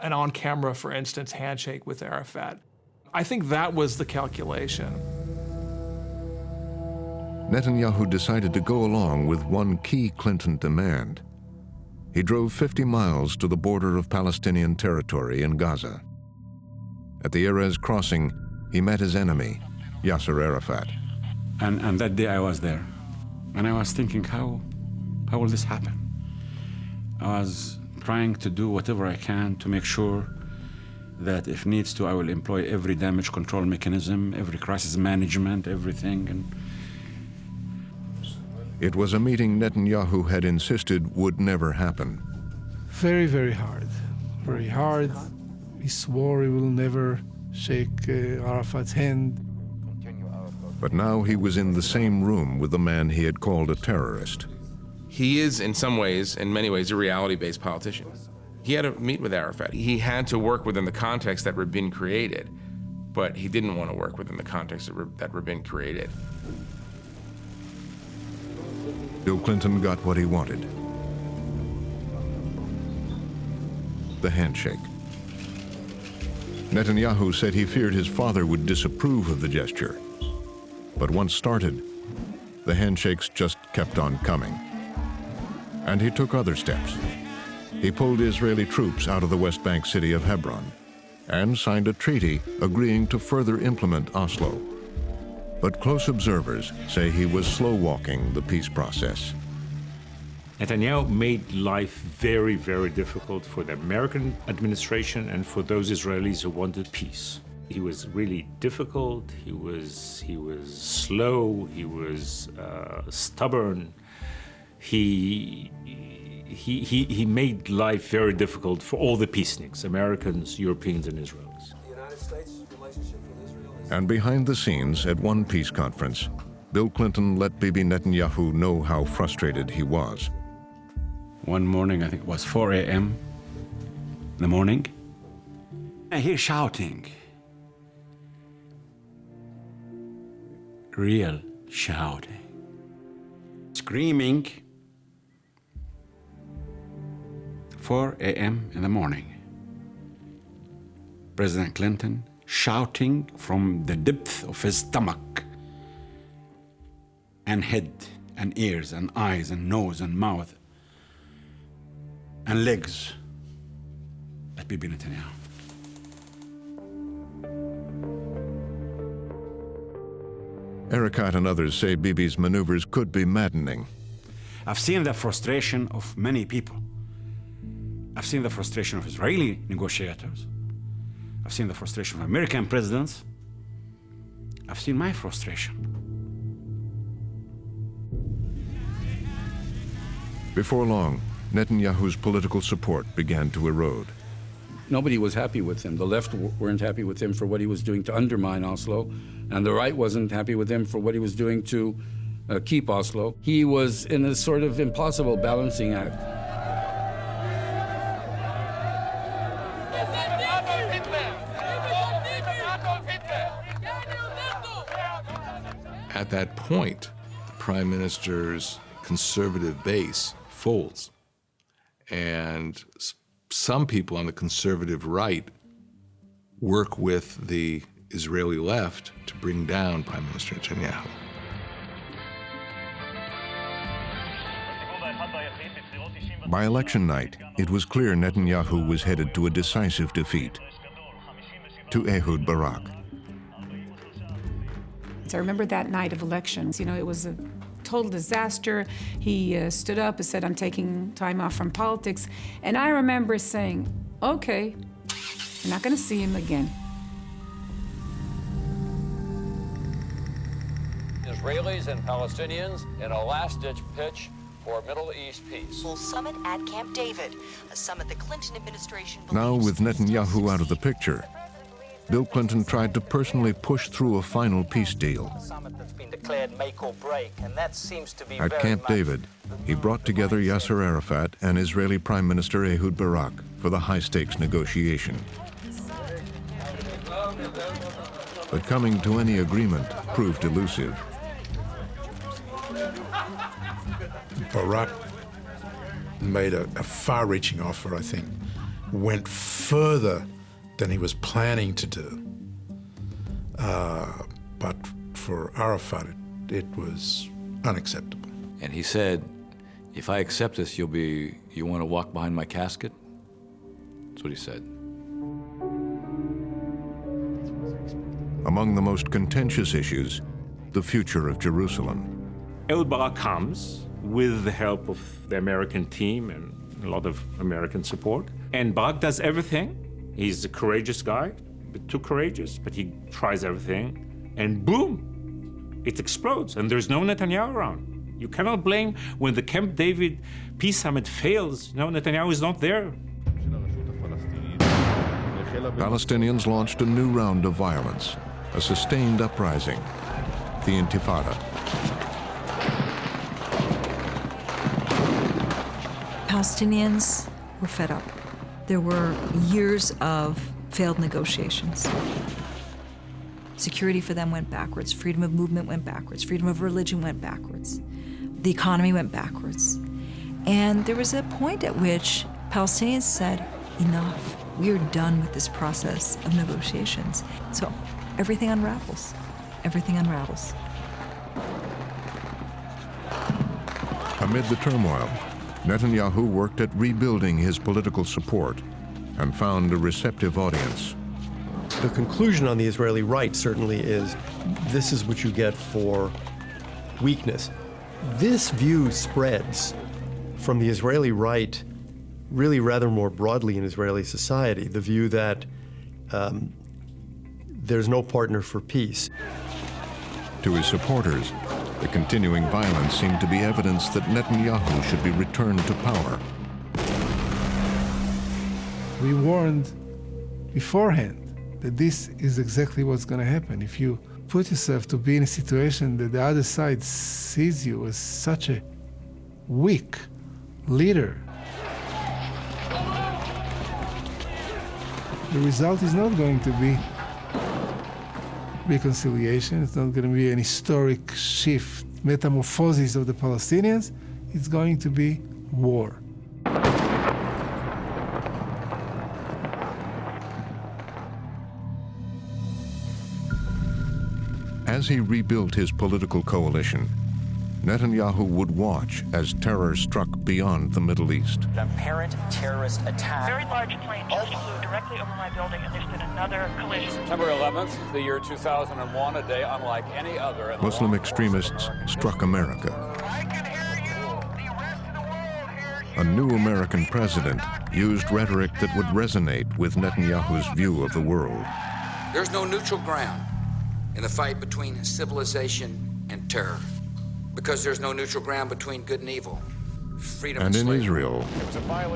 an on-camera, for instance, handshake with Arafat. I think that was the calculation. Netanyahu decided to go along with one key Clinton demand. He drove 50 miles to the border of Palestinian territory in Gaza. At the Erez crossing, he met his enemy, Yasser Arafat. And that day I was there. And I was thinking, how will this happen? I was trying to do whatever I can to make sure that if needs to, I will employ every damage control mechanism, every crisis management, everything. And it was a meeting Netanyahu had insisted would never happen. Very, very hard. Very hard. He swore he will never shake Arafat's hand. But now he was in the same room with the man he had called a terrorist. He is, in some ways, in many ways, a reality-based politician. He had to meet with Arafat. He had to work within the context that Rabin created, but he didn't want to work within the context that Rabin created. Bill Clinton got what he wanted. The handshake. Netanyahu said he feared his father would disapprove of the gesture. But once started, the handshakes just kept on coming. And he took other steps. He pulled Israeli troops out of the West Bank city of Hebron and signed a treaty agreeing to further implement Oslo. But close observers say he was slow-walking the peace process. Netanyahu made life very, very difficult for the American administration and for those Israelis who wanted peace. He was really difficult, he was slow, he was stubborn. He made life very difficult for all the peaceniks, Americans, Europeans, and Israelis. The United States' relationship with Israel is... And behind the scenes at one peace conference, Bill Clinton let Bibi Netanyahu know how frustrated he was. One morning, I think it was 4 a.m. in the morning, I hear shouting. Real shouting. Screaming. 4 a.m. in the morning. President Clinton shouting from the depth of his stomach and head and ears and eyes and nose and mouth and legs at Bibi Netanyahu. Erekat and others say Bibi's maneuvers could be maddening. I've seen the frustration of many people. I've seen the frustration of Israeli negotiators. I've seen the frustration of American presidents. I've seen my frustration. Before long, Netanyahu's political support began to erode. Nobody was happy with him. The left weren't happy with him for what he was doing to undermine Oslo, and the right wasn't happy with him for what he was doing to keep Oslo. He was in a sort of impossible balancing act. At that point, the Prime Minister's conservative base folds. And some people on the conservative right work with the Israeli left to bring down Prime Minister Netanyahu. By election night, it was clear Netanyahu was headed to a decisive defeat, to Ehud Barak. I remember that night of elections. You know, it was a total disaster. He stood up and said, "I'm taking time off from politics." And I remember saying, okay, I'm not going to see him again. Israelis and Palestinians in a last-ditch pitch for Middle East peace. Full summit at Camp David, a summit the Clinton administration Now, with Netanyahu out of the picture, Bill Clinton tried to personally push through a final peace deal. Summit that's been declared make or break, and that seems to be At very Camp much David, he brought together Yasser Arafat and Israeli Prime Minister Ehud Barak for the high-stakes negotiation. But coming to any agreement proved elusive. Barak made a far-reaching offer, I think, went further than he was planning to do. But for Arafat, it was unacceptable. And he said, if I accept this, you want to walk behind my casket? That's what he said. Among the most contentious issues, the future of Jerusalem. Ehud Barak comes with the help of the American team and a lot of American support. And Barak does everything. He's a courageous guy, a bit too courageous, but he tries everything. And boom, it explodes. And there's no Netanyahu around. You cannot blame when the Camp David peace summit fails. No, Netanyahu is not there. Palestinians launched a new round of violence, a sustained uprising, the Intifada. Palestinians were fed up. There were years of failed negotiations. Security for them went backwards. Freedom of movement went backwards. Freedom of religion went backwards. The economy went backwards. And there was a point at which Palestinians said, enough. We are done with this process of negotiations. So everything unravels. Everything unravels. Amid the turmoil, Netanyahu worked at rebuilding his political support and found a receptive audience. The conclusion on the Israeli right certainly is this is what you get for weakness. This view spreads from the Israeli right really rather more broadly in Israeli society, the view that there's no partner for peace. To his supporters, the continuing violence seemed to be evidence that Netanyahu should be returned to power. We warned beforehand that this is exactly what's going to happen. If you put yourself to be in a situation that the other side sees you as such a weak leader, the result is not going to be reconciliation. It's not going to be an historic shift, metamorphosis of the Palestinians. It's going to be war. As he rebuilt his political coalition, Netanyahu would watch as terror struck beyond the Middle East. An apparent terrorist attack. Very large plane just flew directly over my building, and there's been another collision. September 11th, the year 2001, a day unlike any other. Muslim extremists struck America. A new American president used rhetoric that would resonate with Netanyahu's view of the world. There's no neutral ground in the fight between civilization and terror, because there's no neutral ground between good and evil, freedom and And in slavery. Israel,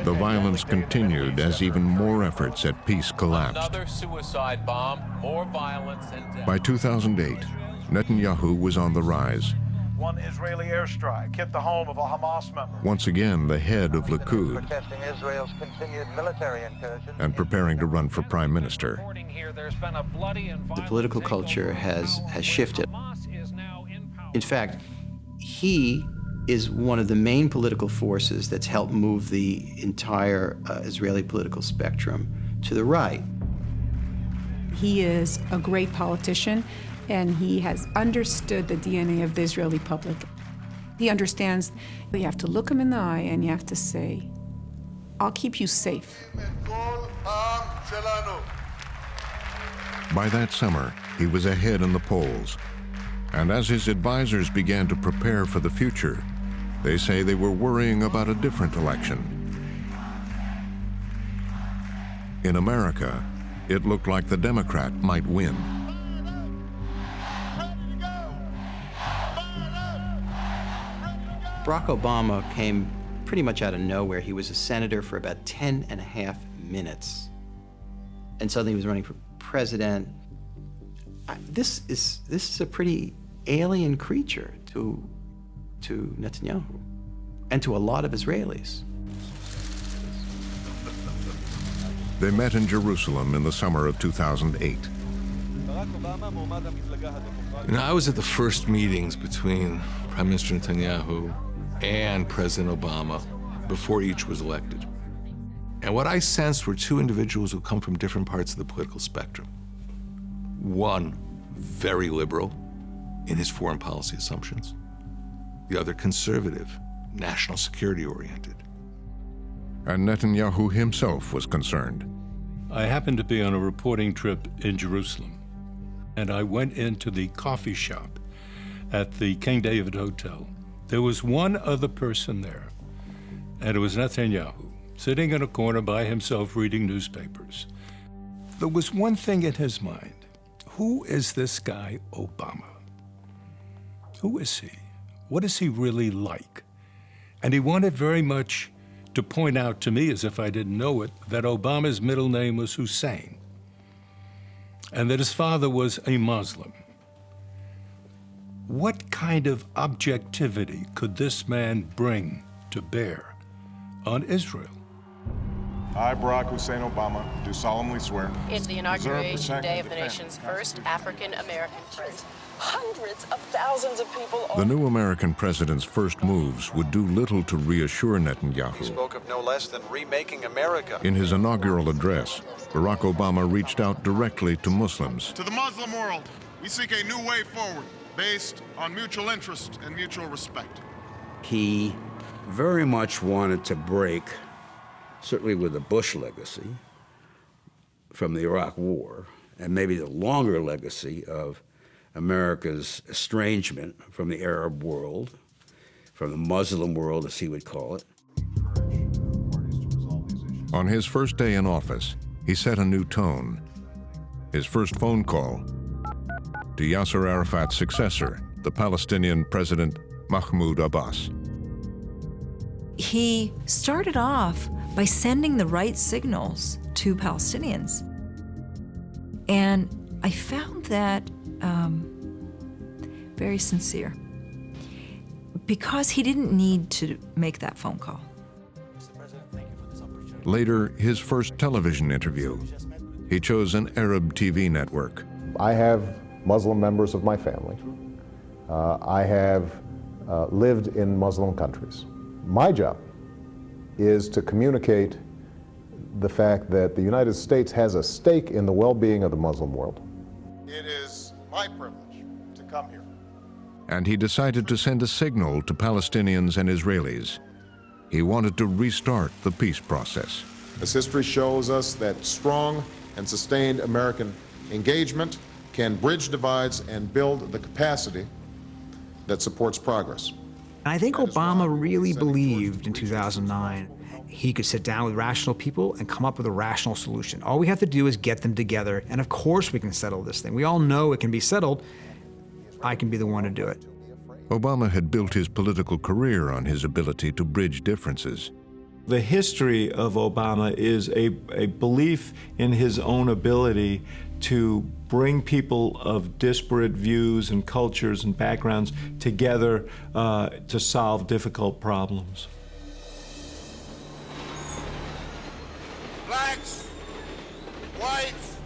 the violence continued as even more efforts at peace collapsed. Another suicide bomb, more violence and death. By 2008, Netanyahu was on the rise. One Israeli airstrike hit the home of a Hamas member. Once again the head of Likud Protesting Israel's continued military incursion. and preparing to run for prime minister. The political culture has shifted. In fact, he is one of the main political forces that's helped move the entire Israeli political spectrum to the right. He is a great politician, and he has understood the DNA of the Israeli public. He understands that you have to look him in the eye and you have to say, I'll keep you safe. By that summer, he was ahead in the polls. And as his advisors began to prepare for the future, they say they were worrying about a different election. In America, it looked like the Democrat might win. Barack Obama came pretty much out of nowhere. He was a senator for about 10 and a half minutes. And suddenly he was running for president. This is a pretty alien creature to Netanyahu and to a lot of Israelis. They met in Jerusalem in the summer of 2008. You know, I was at the first meetings between Prime Minister Netanyahu and President Obama before each was elected. And what I sensed were two individuals who come from different parts of the political spectrum. One, very liberal in his foreign policy assumptions. The other, conservative, national security oriented. And Netanyahu himself was concerned. I happened to be on a reporting trip in Jerusalem, and I went into the coffee shop at the King David Hotel. There was one other person there, and it was Netanyahu, sitting in a corner by himself reading newspapers. There was one thing in his mind. Who is this guy, Obama? Who is he? What is he really like? And he wanted very much to point out to me, as if I didn't know it, that Obama's middle name was Hussein, and that his father was a Muslim. What kind of objectivity could this man bring to bear on Israel? I, Barack Hussein Obama, do solemnly swear. It's the inauguration day of the nation's first African-American president. Hundreds of thousands of people. The new American president's first moves would do little to reassure He Netanyahu. spoke of no less than remaking America. In his inaugural address, Barack Obama reached out directly to Muslims. To the Muslim world, we seek a new way forward based on mutual interest and mutual respect. He very much wanted to break, certainly with the Bush legacy from the Iraq War, and maybe the longer legacy of America's estrangement from the Arab world, from the Muslim world, as he would call it. On his first day in office, he set a new tone. His first phone call to Yasser Arafat's successor, the Palestinian President Mahmoud Abbas. He started off by sending the right signals to Palestinians. And I found that very sincere, because he didn't need to make that phone call. Later, his first television interview, he chose an Arab TV network. I have Muslim members of my family. I have lived in Muslim countries. My job is to communicate the fact that the United States has a stake in the well-being of the Muslim world. It is my privilege to come here. And he decided to send a signal to Palestinians and Israelis. He wanted to restart the peace process. As history shows us that strong and sustained American engagement can bridge divides and build the capacity that supports progress. I think Obama really believed in 2009 he could sit down with rational people and come up with a rational solution. All we have to do is get them together, and of course we can settle this thing. We all know it can be settled. I can be the one to do it. Obama had built his political career on his ability to bridge differences. The history of Obama is a belief in his own ability to bring people of disparate views and cultures and backgrounds together to solve difficult problems. Blacks, whites,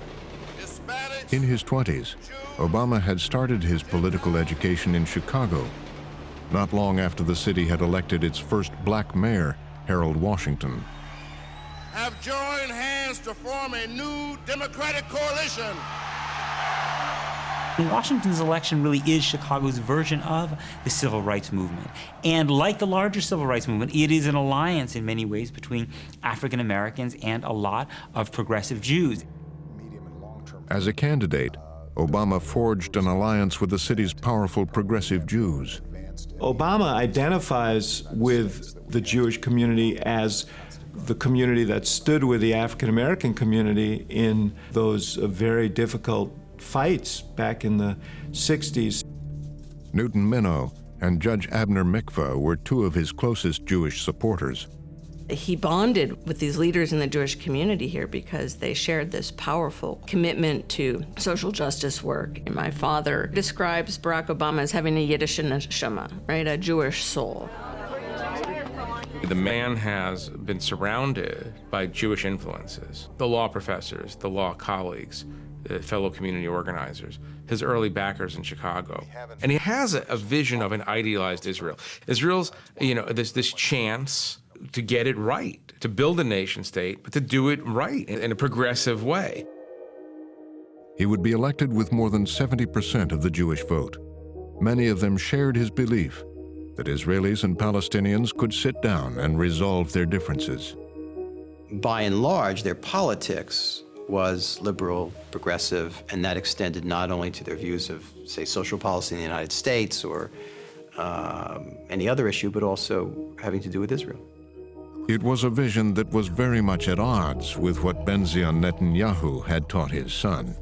Hispanics. In his 20s, Obama had started his political education in Chicago, not long after the city had elected its first black mayor, Harold Washington. Have joined hands to form a new Democratic coalition. Washington's election really is Chicago's version of the civil rights movement. And like the larger civil rights movement, it is an alliance in many ways between African Americans and a lot of progressive Jews. As a candidate, Obama forged an alliance with the city's powerful progressive Jews. Obama identifies with the Jewish community as the community that stood with the African American community in those very difficult fights back in the 60s. Newton Minow and Judge Abner Mikva were two of his closest Jewish supporters. He bonded with these leaders in the Jewish community here because they shared this powerful commitment to social justice work. And my father describes Barack Obama as having a Yiddish neshama, right, a Jewish soul. The man has been surrounded by Jewish influences, the law professors, the law colleagues, the fellow community organizers, his early backers in Chicago. And he has a vision of an idealized Israel. Israel's, this chance to get it right, to build a nation state, but to do it right in a progressive way. He would be elected with more than 70% of the Jewish vote. Many of them shared his belief that Israelis and Palestinians could sit down and resolve their differences. By and large, their politics was liberal, progressive, and that extended not only to their views of, say, social policy in the United States or any other issue, but also having to do with Israel. It was a vision that was very much at odds with what Benzion Netanyahu had taught his son.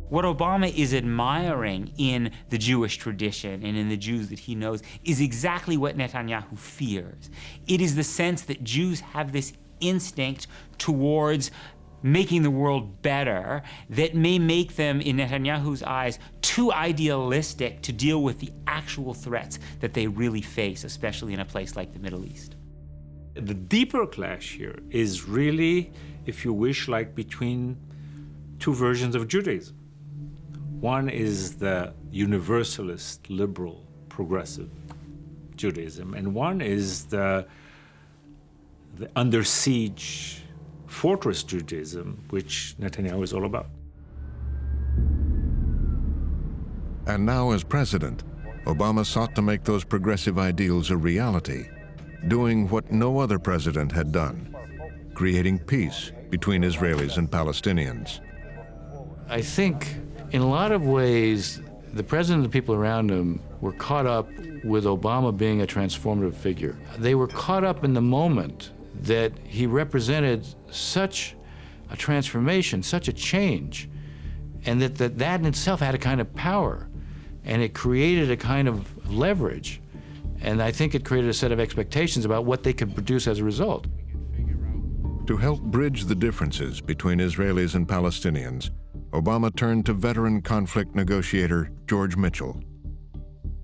What Obama is admiring in the Jewish tradition and in the Jews that he knows is exactly what Netanyahu fears. It is the sense that Jews have this instinct towards making the world better that may make them, in Netanyahu's eyes, too idealistic to deal with the actual threats that they really face, especially in a place like the Middle East. The deeper clash here is really, if you wish, like between two versions of Judaism. One is the universalist, liberal, progressive Judaism, and one is the under siege fortress Judaism, which Netanyahu is all about. And now, as president, Obama sought to make those progressive ideals a reality, doing what no other president had done, creating peace between Israelis and Palestinians. I think in a lot of ways, The president and the people around him were caught up with Obama being a transformative figure. They were caught up in the moment that he represented such a transformation, such a change, and that in itself had a kind of power, and it created a kind of leverage. And I think it created a set of expectations about what they could produce as a result. To help bridge the differences between Israelis and Palestinians, Obama turned to veteran conflict negotiator George Mitchell.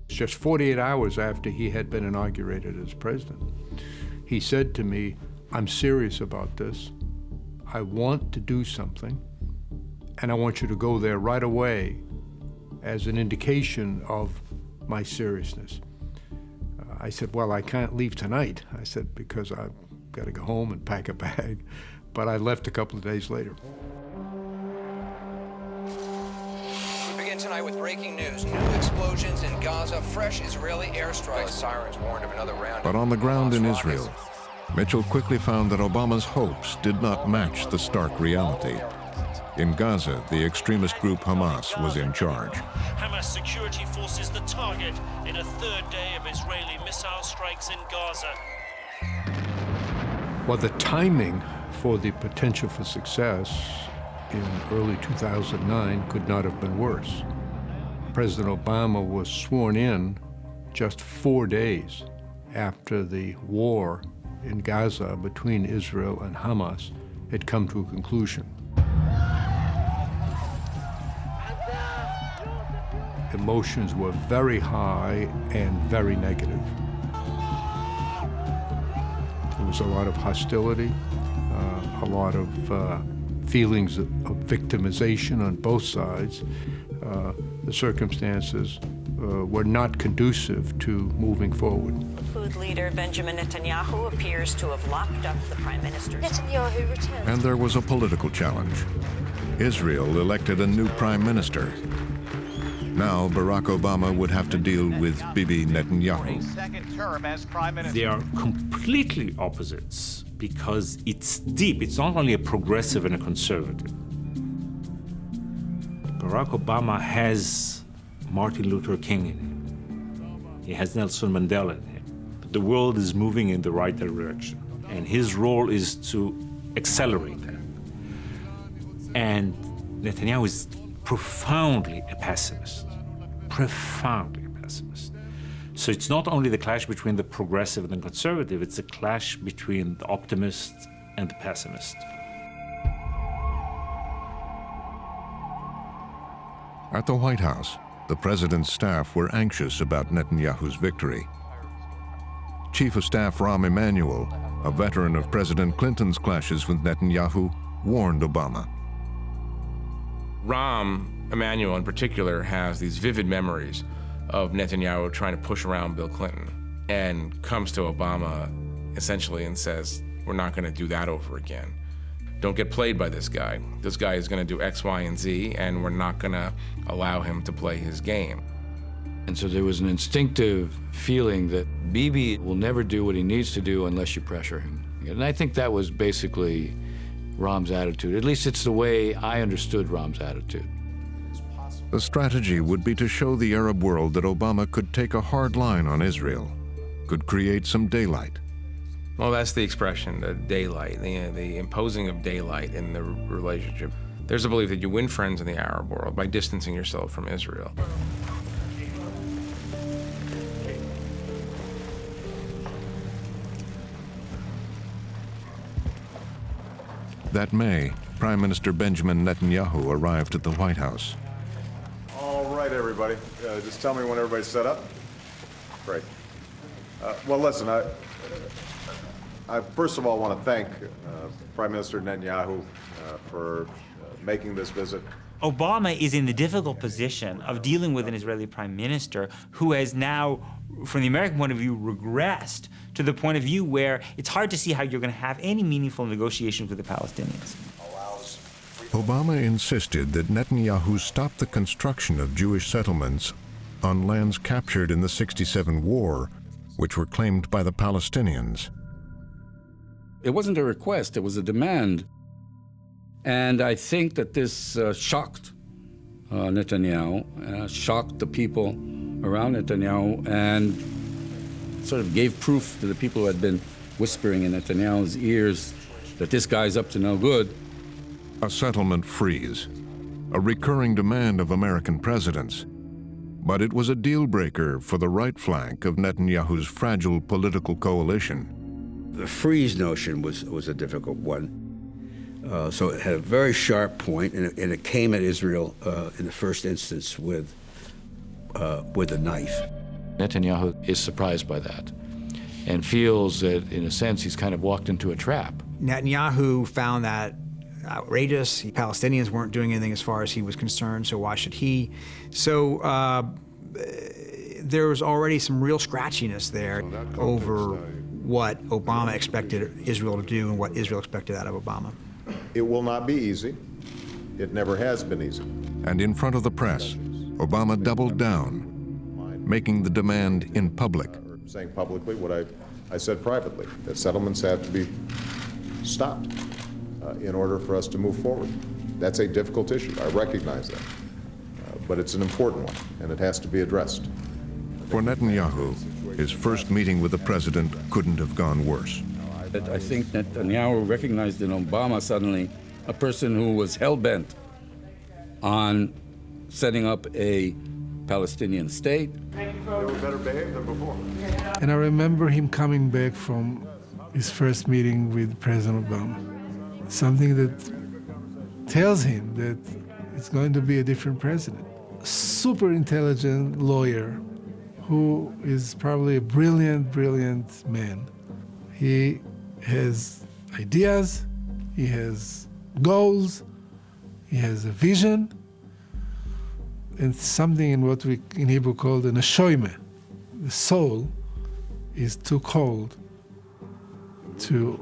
Just 48 hours after he had been inaugurated as president, he said to me, "I'm serious about this. I want to do something, and I want you to go there right away as an indication of my seriousness." I said, "Well, I can't leave tonight." I said, "Because I've got to go home and pack a bag." But I left a couple of days later. We begin tonight with breaking news. New explosions in Gaza, fresh Israeli airstrikes. Sirens warned of another round. But on the ground in Israel, Mitchell quickly found that Obama's hopes did not match the stark reality. In Gaza, the extremist group Hamas was in charge. Hamas security forces the target in a third day of Israeli missile strikes in Gaza. Well, the timing for the potential for success in early 2009 could not have been worse. President Obama was sworn in just 4 days after the war in Gaza between Israel and Hamas had come to a conclusion. Emotions were very high and very negative. There was a lot of hostility, a lot of feelings of victimization on both sides. The circumstances were not conducive to moving forward. Food leader Benjamin Netanyahu appears to have locked up the prime minister. Netanyahu returned. And there was a political challenge. Israel elected a new prime minister. Now Barack Obama would have to deal with Bibi Netanyahu. They are completely opposites because it's deep. It's not only a progressive and a conservative. Barack Obama has Martin Luther King in him. He has Nelson Mandela in him. The world is moving in the right direction, and his role is to accelerate that. And Netanyahu is profoundly a pessimist, profoundly a pessimist. So it's not only the clash between the progressive and the conservative, it's a clash between the optimist and the pessimist. At the White House, the president's staff were anxious about Netanyahu's victory. Chief of Staff Rahm Emanuel, a veteran of President Clinton's clashes with Netanyahu, warned Obama. Rahm Emanuel, in particular, has these vivid memories of Netanyahu trying to push around Bill Clinton and comes to Obama essentially and says, "We're not going to do that over again. Don't get played by this guy. This guy is going to do X, Y, and Z, and we're not going to allow him to play his game." And so there was an instinctive feeling that Bibi will never do what he needs to do unless you pressure him. And I think that was basically Rahm's attitude. At least it's the way I understood Rahm's attitude. The strategy would be to show the Arab world that Obama could take a hard line on Israel, could create some daylight. Well, that's the expression, the daylight, the imposing of daylight in the relationship. There's a belief that you win friends in the Arab world by distancing yourself from Israel. That May, Prime Minister Benjamin Netanyahu arrived at the White House. All right, everybody. Just tell me when everybody's set up. Great. Well, listen, I first of all want to thank Prime Minister Netanyahu for making this visit. Obama is in the difficult position of dealing with an Israeli prime minister who has now, from the American point of view, regressed to the point of view where it's hard to see how you're going to have any meaningful negotiations with the Palestinians. Obama insisted that Netanyahu stop the construction of Jewish settlements on lands captured in the '67 war, which were claimed by the Palestinians. It wasn't a request, it was a demand. And I think that this shocked Netanyahu, shocked the people around Netanyahu, and sort of gave proof to the people who had been whispering in Netanyahu's ears that this guy's up to no good. A settlement freeze, a recurring demand of American presidents. But it was a deal breaker for the right flank of Netanyahu's fragile political coalition. The freeze notion was a difficult one. So it had a very sharp point, and it came at Israel in the first instance with a knife. Netanyahu is surprised by that and feels that, in a sense, he's kind of walked into a trap. Netanyahu found that outrageous. Palestinians weren't doing anything as far as he was concerned, so why should he? So there was already some real scratchiness there over what Obama expected Israel to do and what Israel expected out of Obama. It will not be easy. It never has been easy. And in front of the press, Obama doubled down, making the demand in public. Saying publicly what I said privately, that settlements have to be stopped in order for us to move forward. That's a difficult issue. I recognize that. But it's an important one, and it has to be addressed. For Netanyahu, his first meeting with the president couldn't have gone worse. I think Netanyahu recognized in Obama suddenly a person who was hell-bent on setting up a Palestinian state. They were better behaved than before. And I remember him coming back from his first meeting with President Obama. Something that tells him that it's going to be a different president. A super intelligent lawyer who is probably a brilliant, brilliant man. He has ideas, he has goals, he has a vision, and something in what we in Hebrew call the neshoime. The soul is too cold to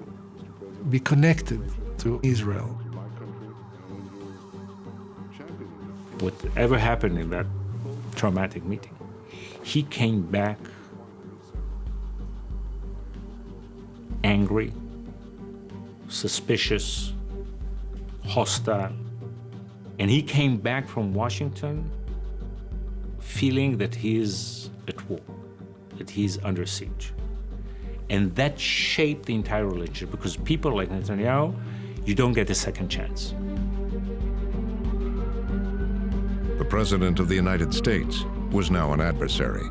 be connected to Israel. Whatever happened in that traumatic meeting, he came back angry, suspicious, hostile, and he came back from Washington feeling that he is at war, that he's under siege. And that shaped the entire relationship, because people like Netanyahu, you don't get a second chance. The President of the United States was now an adversary.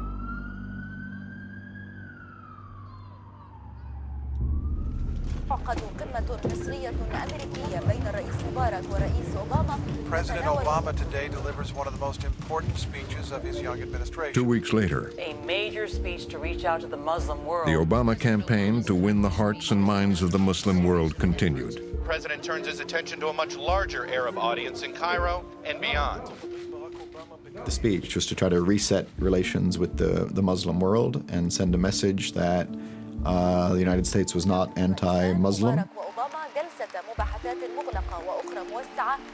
President Obama today delivers one of the most important speeches of his young administration. 2 weeks later, A major speech to reach out to the Muslim world. the Obama campaign to win the hearts and minds of the Muslim world continued. The president turns his attention to a much larger Arab audience in Cairo and beyond. The speech was to try to reset relations with the Muslim world and send a message that the United States was not anti-Muslim.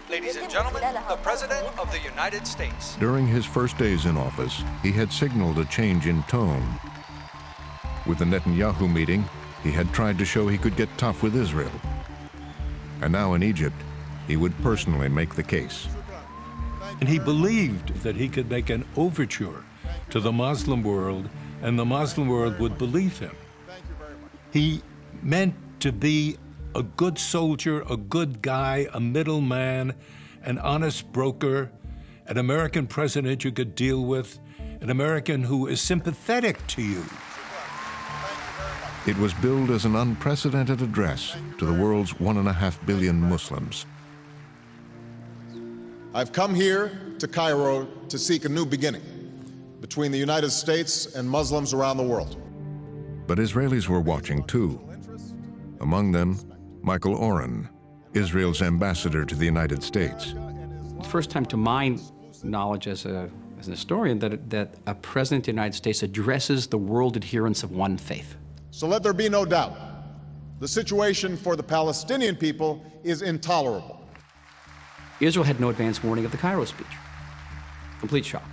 Ladies and gentlemen, the President of the United States. During his first days in office, he had signaled a change in tone. With the Netanyahu meeting, he had tried to show he could get tough with Israel. And now in Egypt, he would personally make the case. And he believed that he could make an overture to the Muslim world, and the Muslim world would believe him. He meant to be a good soldier, a good guy, a middleman, an honest broker, an American president you could deal with, an American who is sympathetic to you. It was billed as an unprecedented address to the world's 1.5 billion Muslims. I've come here to Cairo to seek a new beginning between the United States and Muslims around the world. But Israelis were watching too. Among them, Michael Oren, Israel's ambassador to the United States. First time to my knowledge as an historian that a president of the United States addresses the world adherents of one faith. So let there be no doubt, the situation for the Palestinian people is intolerable. Israel had no advance warning of the Cairo speech. Complete shock.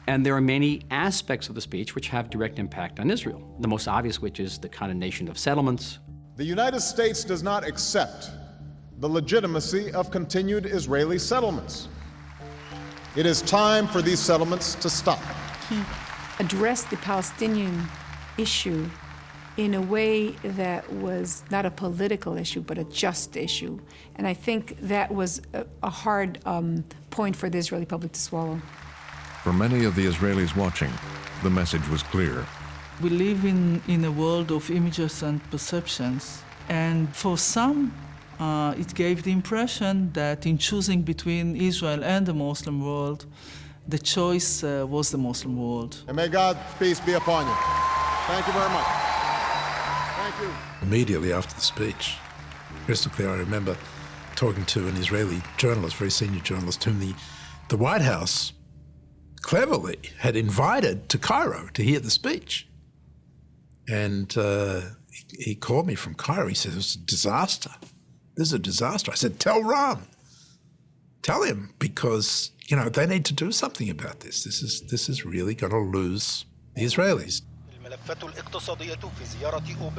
And there are many aspects of the speech which have direct impact on Israel. The most obvious which is the condemnation of settlements. The United States does not accept the legitimacy of continued Israeli settlements. It is time for these settlements to stop. He addressed the Palestinian issue in a way that was not a political issue, but a just issue. And I think that was a hard point for the Israeli public to swallow. For many of the Israelis watching, the message was clear. We live in a world of images and perceptions, and for some, it gave the impression that in choosing between Israel and the Muslim world, the choice was the Muslim world. And may God's peace be upon you. Thank you very much. Thank you. Immediately after the speech, crystal clear, I remember talking to an Israeli journalist, very senior journalist, whom the White House cleverly had invited to Cairo to hear the speech. And he called me from Cairo. He said, it was a disaster. This is a disaster. I said, tell Ram. Tell him, because, you know, they need to do something about this. This is really going to lose the Israelis.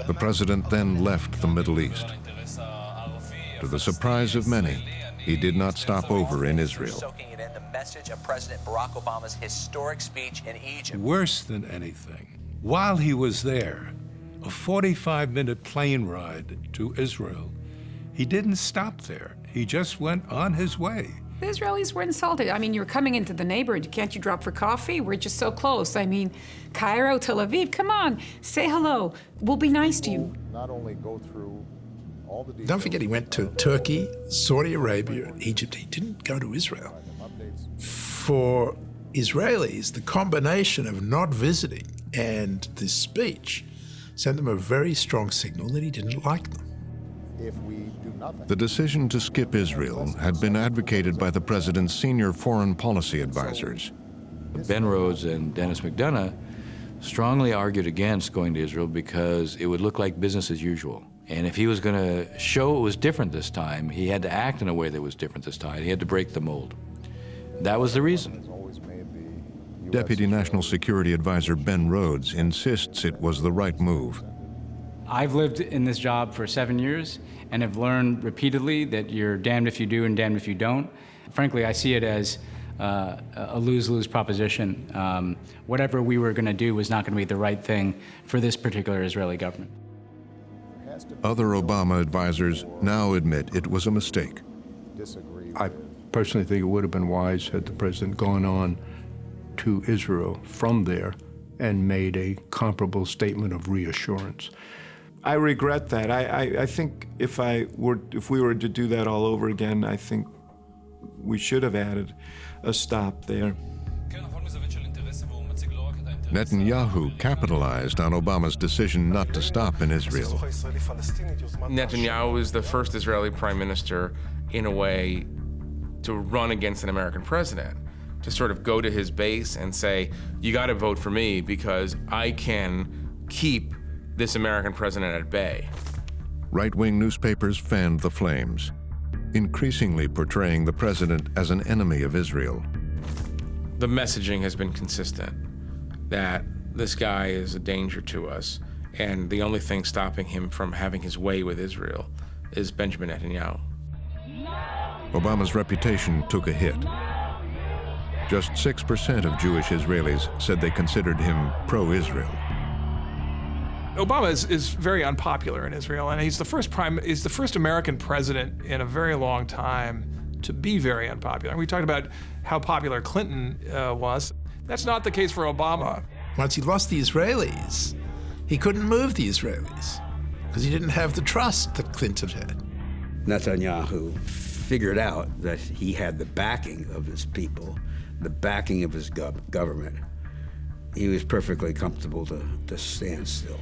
The president then left the Middle East. To the surprise of many, he did not stop over in Israel. Soaking it in, the message of President Barack Obama's historic speech in Egypt. Worse than anything, while he was there, a 45-minute plane ride to Israel, he didn't stop there. He just went on his way. The Israelis were insulted. I mean, you're coming into the neighborhood. Can't you drop for coffee? We're just so close. I mean, Cairo, Tel Aviv, come on, say hello. We'll be nice to you. Not only go through all the details. Don't forget, he went to Turkey, Saudi Arabia, Egypt. He didn't go to Israel. For Israelis, the combination of not visiting and this speech sent them a very strong signal that he didn't like them. If we do nothing. The decision to skip Israel had been advocated by the president's senior foreign policy advisors. Ben Rhodes and Dennis McDonough strongly argued against going to Israel because it would look like business as usual. And if he was going to show it was different this time, he had to act in a way that was different this time. He had to break the mold. That was the reason. Deputy National Security Advisor Ben Rhodes insists it was the right move. I've lived in this job for 7 years and have learned repeatedly that you're damned if you do and damned if you don't. Frankly, I see it as a lose-lose proposition. Whatever we were going to do was not going to be the right thing for this particular Israeli government. Other Obama advisors now admit it was a mistake. I personally think it would have been wise had the president gone on to Israel from there and made a comparable statement of reassurance. I regret that. I think if we were to do that all over again, I think we should have added a stop there. Netanyahu capitalized on Obama's decision not to stop in Israel. Netanyahu is the first Israeli prime minister, in a way, to run against an American president, to sort of go to his base and say, you got to vote for me because I can keep this American president at bay. Right-wing newspapers fanned the flames, increasingly portraying the president as an enemy of Israel. The messaging has been consistent, that this guy is a danger to us, and the only thing stopping him from having his way with Israel is Benjamin Netanyahu. Obama's reputation took a hit. Just 6% of Jewish Israelis said they considered him pro-Israel. Obama is very unpopular in Israel, and he's the first American president in a very long time to be very unpopular. We talked about how popular Clinton was. That's not the case for Obama. Once he lost the Israelis, he couldn't move the Israelis because he didn't have the trust that Clinton had. Netanyahu figured out that he had the backing of his people, the backing of his government. He was perfectly comfortable to stand still.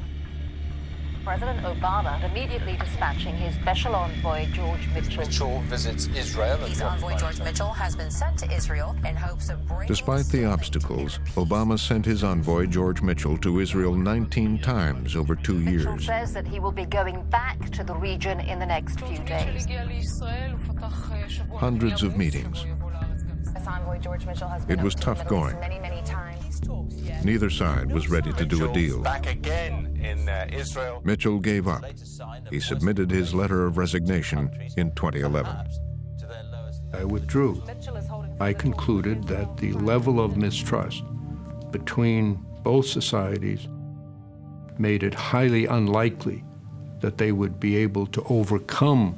President Obama immediately dispatching his special envoy, George Mitchell. Mitchell visits Israel. His envoy, George Mitchell, has been sent to Israel in hopes of breaking... Despite the obstacles, Obama sent his envoy, George Mitchell, to Israel 19 times over 2 years. Mitchell says that he will be going back to the region in the next few days. Hundreds of meetings. Envoy George Mitchell has been It was tough going. many times. Neither side was ready to do a deal. Back again in Israel. Mitchell gave up. He submitted his letter of resignation in 2011. I withdrew. Mitchell is holding I concluded that the level of mistrust between both societies made it highly unlikely that they would be able to overcome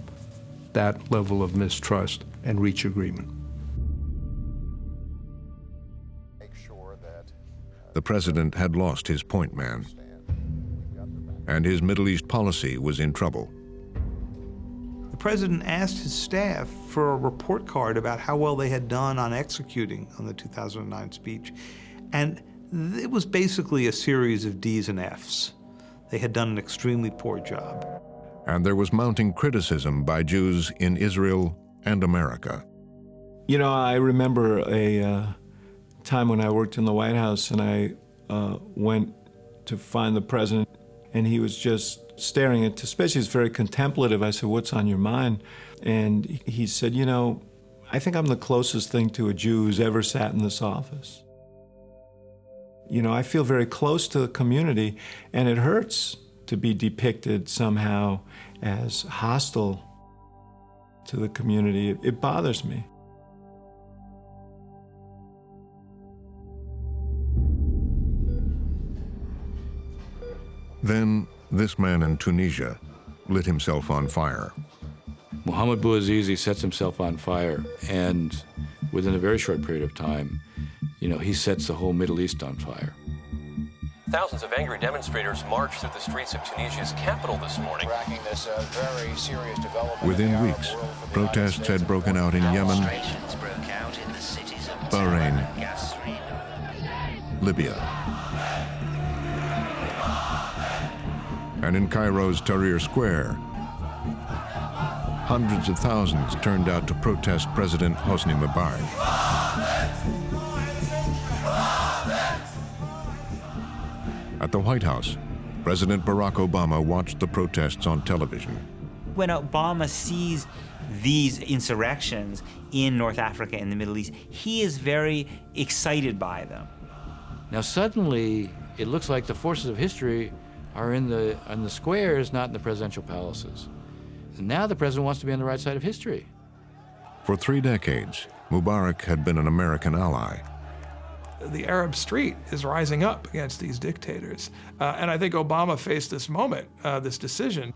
that level of mistrust and reach agreement. The president had lost his point man, and his Middle East policy was in trouble. The president asked his staff for a report card about how well they had done on executing on the 2009 speech, and it was basically a series of D's and F's. They had done an extremely poor job. And there was mounting criticism by Jews in Israel and America. You know, I remember a time when I worked in the White House, and I went to find the president, and he was just staring at, especially he's very contemplative. I said, "What's on your mind?" And he said, "You know, I think I'm the closest thing to a Jew who's ever sat in this office. You know, I feel very close to the community, and it hurts to be depicted somehow as hostile to the community. It bothers me." Then, this man in Tunisia lit himself on fire. Mohammed Bouazizi sets himself on fire, and within a very short period of time, you know, he sets the whole Middle East on fire. Thousands of angry demonstrators marched through the streets of Tunisia's capital this morning. Tracking this very serious development. Within weeks, protests had broken out in Yemen, Bahrain, Libya, and in Cairo's Tahrir Square, hundreds of thousands turned out to protest President Hosni Mubarak. At the White House, President Barack Obama watched the protests on television. When Obama sees these insurrections in North Africa and the Middle East, he is very excited by them. Now suddenly, it looks like the forces of history are in the squares, not in the presidential palaces. And now the president wants to be on the right side of history. For 3 decades, Mubarak had been an American ally. The Arab street is rising up against these dictators. And I think Obama faced this moment, this decision.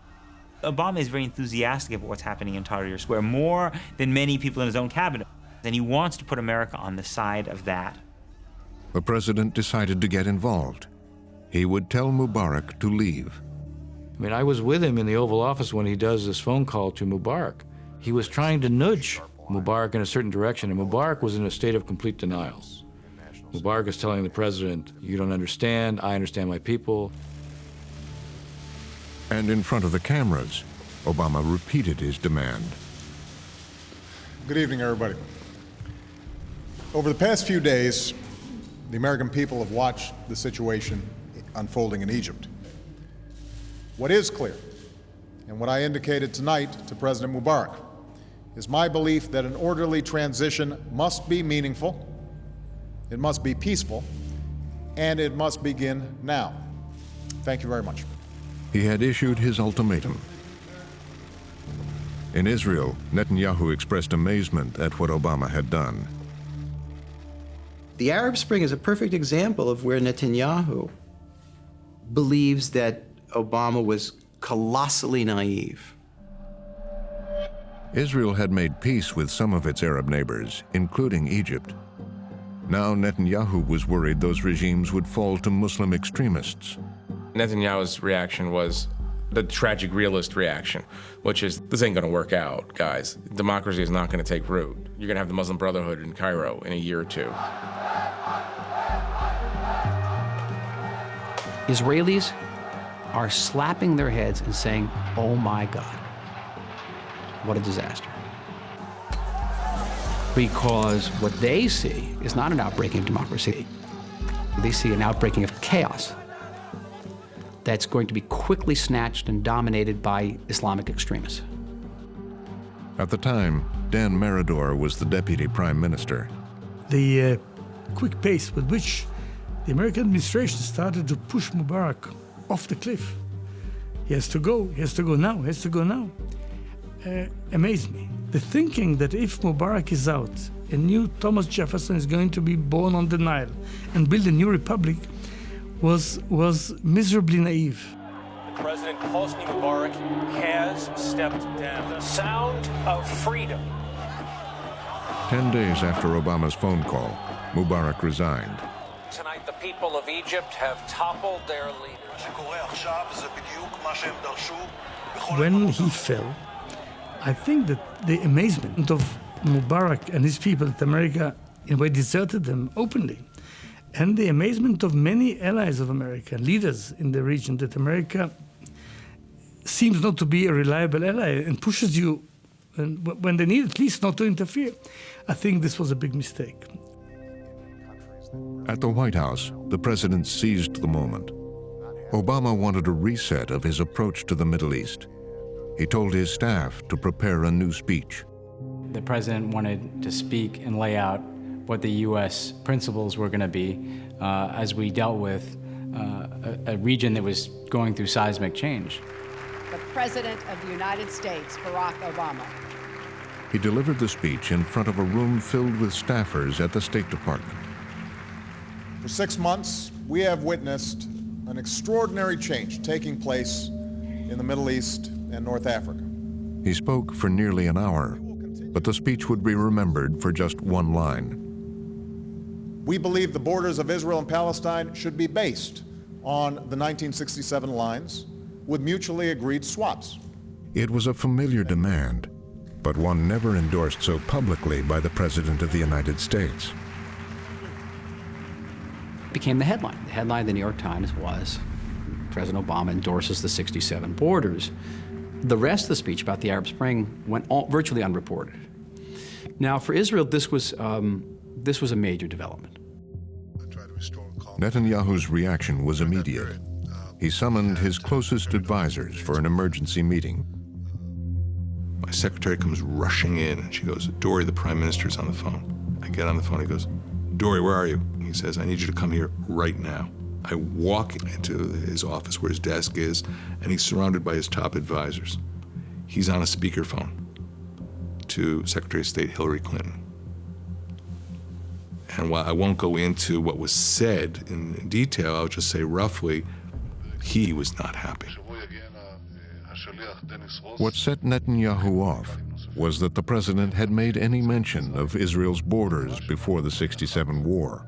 Obama is very enthusiastic about what's happening in Tahrir Square, more than many people in his own cabinet. And he wants to put America on the side of that. The president decided to get involved. He would tell Mubarak to leave. I mean, I was with him in the Oval Office when he does this phone call to Mubarak. He was trying to nudge Mubarak in a certain direction, and Mubarak was in a state of complete denial. Mubarak is telling the president, "You don't understand, I understand my people." And in front of the cameras, Obama repeated his demand. Good evening, everybody. Over the past few days, the American people have watched the situation unfolding in Egypt. What is clear, and what I indicated tonight to President Mubarak, is my belief that an orderly transition must be meaningful, it must be peaceful, and it must begin now. Thank you very much. He had issued his ultimatum. In Israel, Netanyahu expressed amazement at what Obama had done. The Arab Spring is a perfect example of where Netanyahu believes that Obama was colossally naive. Israel had made peace with some of its Arab neighbors, including Egypt. Now Netanyahu was worried those regimes would fall to Muslim extremists. Netanyahu's reaction was the tragic realist reaction, which is, this ain't gonna work out, guys. Democracy is not gonna take root. You're gonna have the Muslim Brotherhood in Cairo in a year or two. Israelis are slapping their heads and saying, "Oh my God, what a disaster." Because what they see is not an outbreaking of democracy. They see an outbreaking of chaos that's going to be quickly snatched and dominated by Islamic extremists. At the time, Dan Meridor was the deputy prime minister. The quick pace with which the American administration started to push Mubarak off the cliff. He has to go now, he has to go now. amazed me. The thinking that if Mubarak is out, a new Thomas Jefferson is going to be born on the Nile and build a new republic was miserably naive. The President Hosni Mubarak has stepped down. The sound of freedom. 10 days after Obama's phone call, Mubarak resigned. Tonight, the people of Egypt have toppled their leaders. When he fell, I think that the amazement of Mubarak and his people that America, in a way, deserted them openly, and the amazement of many allies of America, leaders in the region, that America seems not to be a reliable ally and pushes you, and when they need at least not to interfere. I think this was a big mistake. At the White House, the president seized the moment. Obama wanted a reset of his approach to the Middle East. He told his staff to prepare a new speech. The president wanted to speak and lay out what the U.S. principles were going to be as we dealt with a region that was going through seismic change. The President of the United States, Barack Obama. He delivered the speech in front of a room filled with staffers at the State Department. For 6 months, we have witnessed an extraordinary change taking place in the Middle East and North Africa. He spoke for nearly an hour, but the speech would be remembered for just one line. We believe the borders of Israel and Palestine should be based on the 1967 lines with mutually agreed swaps. It was a familiar demand, but one never endorsed so publicly by the President of the United States. It became the headline. The headline of the New York Times was, President Obama endorses the 67 borders. The rest of the speech about the Arab Spring went virtually unreported. Now, for Israel, this was a major development. Netanyahu's reaction was immediate. He summoned his closest advisors for an emergency meeting. My secretary comes rushing in, and she goes, Dory, the prime minister's on the phone. I get on the phone, he goes, Dory, where are you? He says, I need you to come here right now. I walk into his office where his desk is, and he's surrounded by his top advisors. He's on a speakerphone to Secretary of State Hillary Clinton. And while I won't go into what was said in detail, I'll just say roughly, he was not happy. What set Netanyahu off was that the president had made any mention of Israel's borders before the '67 war.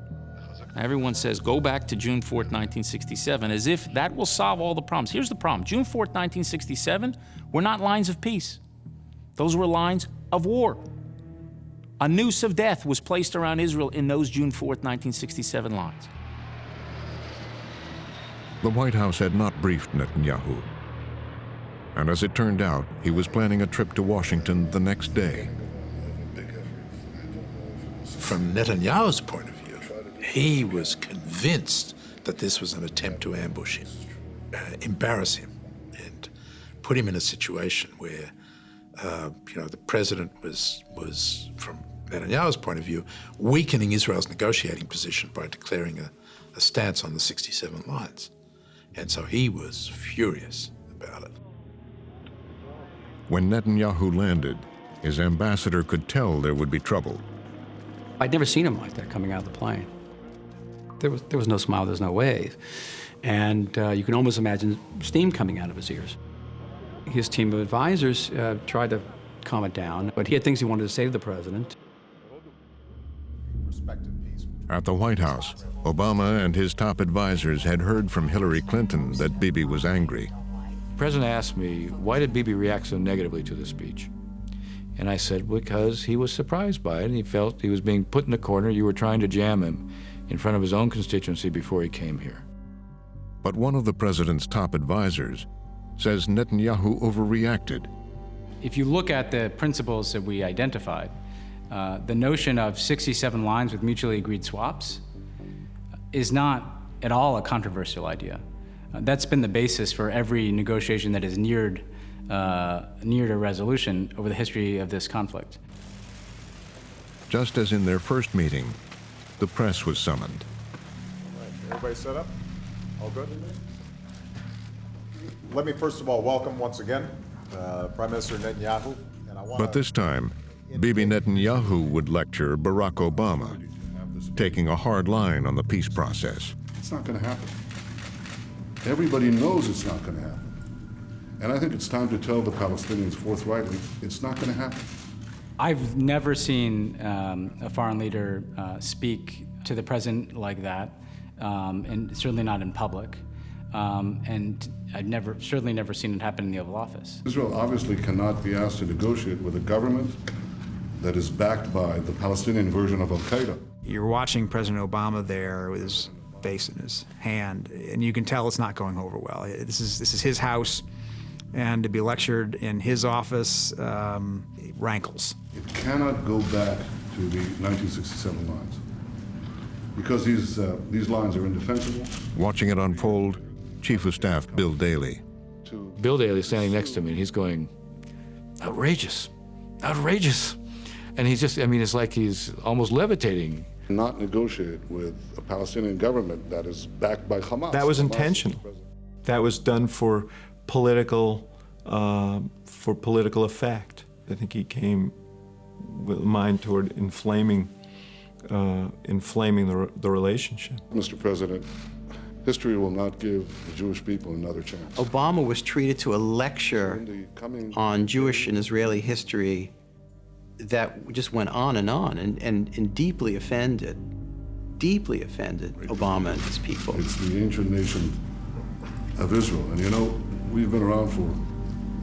Everyone says, go back to June 4th, 1967, as if that will solve all the problems. Here's the problem. June 4th, 1967 were not lines of peace. Those were lines of war. A noose of death was placed around Israel in those June 4th, 1967 lines. The White House had not briefed Netanyahu. And as it turned out, he was planning a trip to Washington the next day. From Netanyahu's point of view, he was convinced that this was an attempt to ambush him, embarrass him, and put him in a situation where, the president was, from Netanyahu's point of view, weakening Israel's negotiating position by declaring a stance on the 67 lines. And so he was furious about it. When Netanyahu landed, his ambassador could tell there would be trouble. I'd never seen him like that coming out of the plane. There was no smile, there was no wave. And you can almost imagine steam coming out of his ears. His team of advisors tried to calm it down, but he had things he wanted to say to the president. At the White House, Obama and his top advisors had heard from Hillary Clinton that Bibi was angry. The president asked me, why did Bibi react so negatively to the speech? And I said, because he was surprised by it and he felt he was being put in a corner. You were trying to jam him in front of his own constituency before he came here. But one of the president's top advisors says Netanyahu overreacted. If you look at the principles that we identified, the notion of 67 lines with mutually agreed swaps is not at all a controversial idea. That's been the basis for every negotiation that has neared a resolution over the history of this conflict. Just as in their first meeting, the press was summoned. All right, everybody set up? All good? Let me first of all welcome once again Prime Minister Netanyahu. And I want But this time, Bibi Netanyahu would lecture Barack Obama, taking a hard line on the peace process. It's not going to happen. Everybody knows it's not going to happen. And I think it's time to tell the Palestinians forthrightly, it's not going to happen. I've never seen a foreign leader speak to the president like that, and certainly not in public. And I've certainly never seen it happen in the Oval Office. Israel obviously cannot be asked to negotiate with a government that is backed by the Palestinian version of Al-Qaeda. You're watching President Obama there with his face in his hand, and you can tell it's not going over well. This is his house, and to be lectured in his office rankles. It cannot go back to the 1967 lines, because these lines are indefensible. Watching it unfold, Chief of Staff Bill Daley. Bill Daley is standing next to me, and he's going, outrageous, outrageous. And he's just, I mean, it's like he's almost levitating. Not negotiate with a Palestinian government that is backed by Hamas. That was intentional. That was done for political effect. I think he came with a mind toward inflaming the relationship. Mr. President, history will not give the Jewish people another chance. Obama was treated to a lecture on Jewish and Israeli history that just went on and deeply offended Obama and his people. It's the ancient nation of Israel. And you know, we've been around for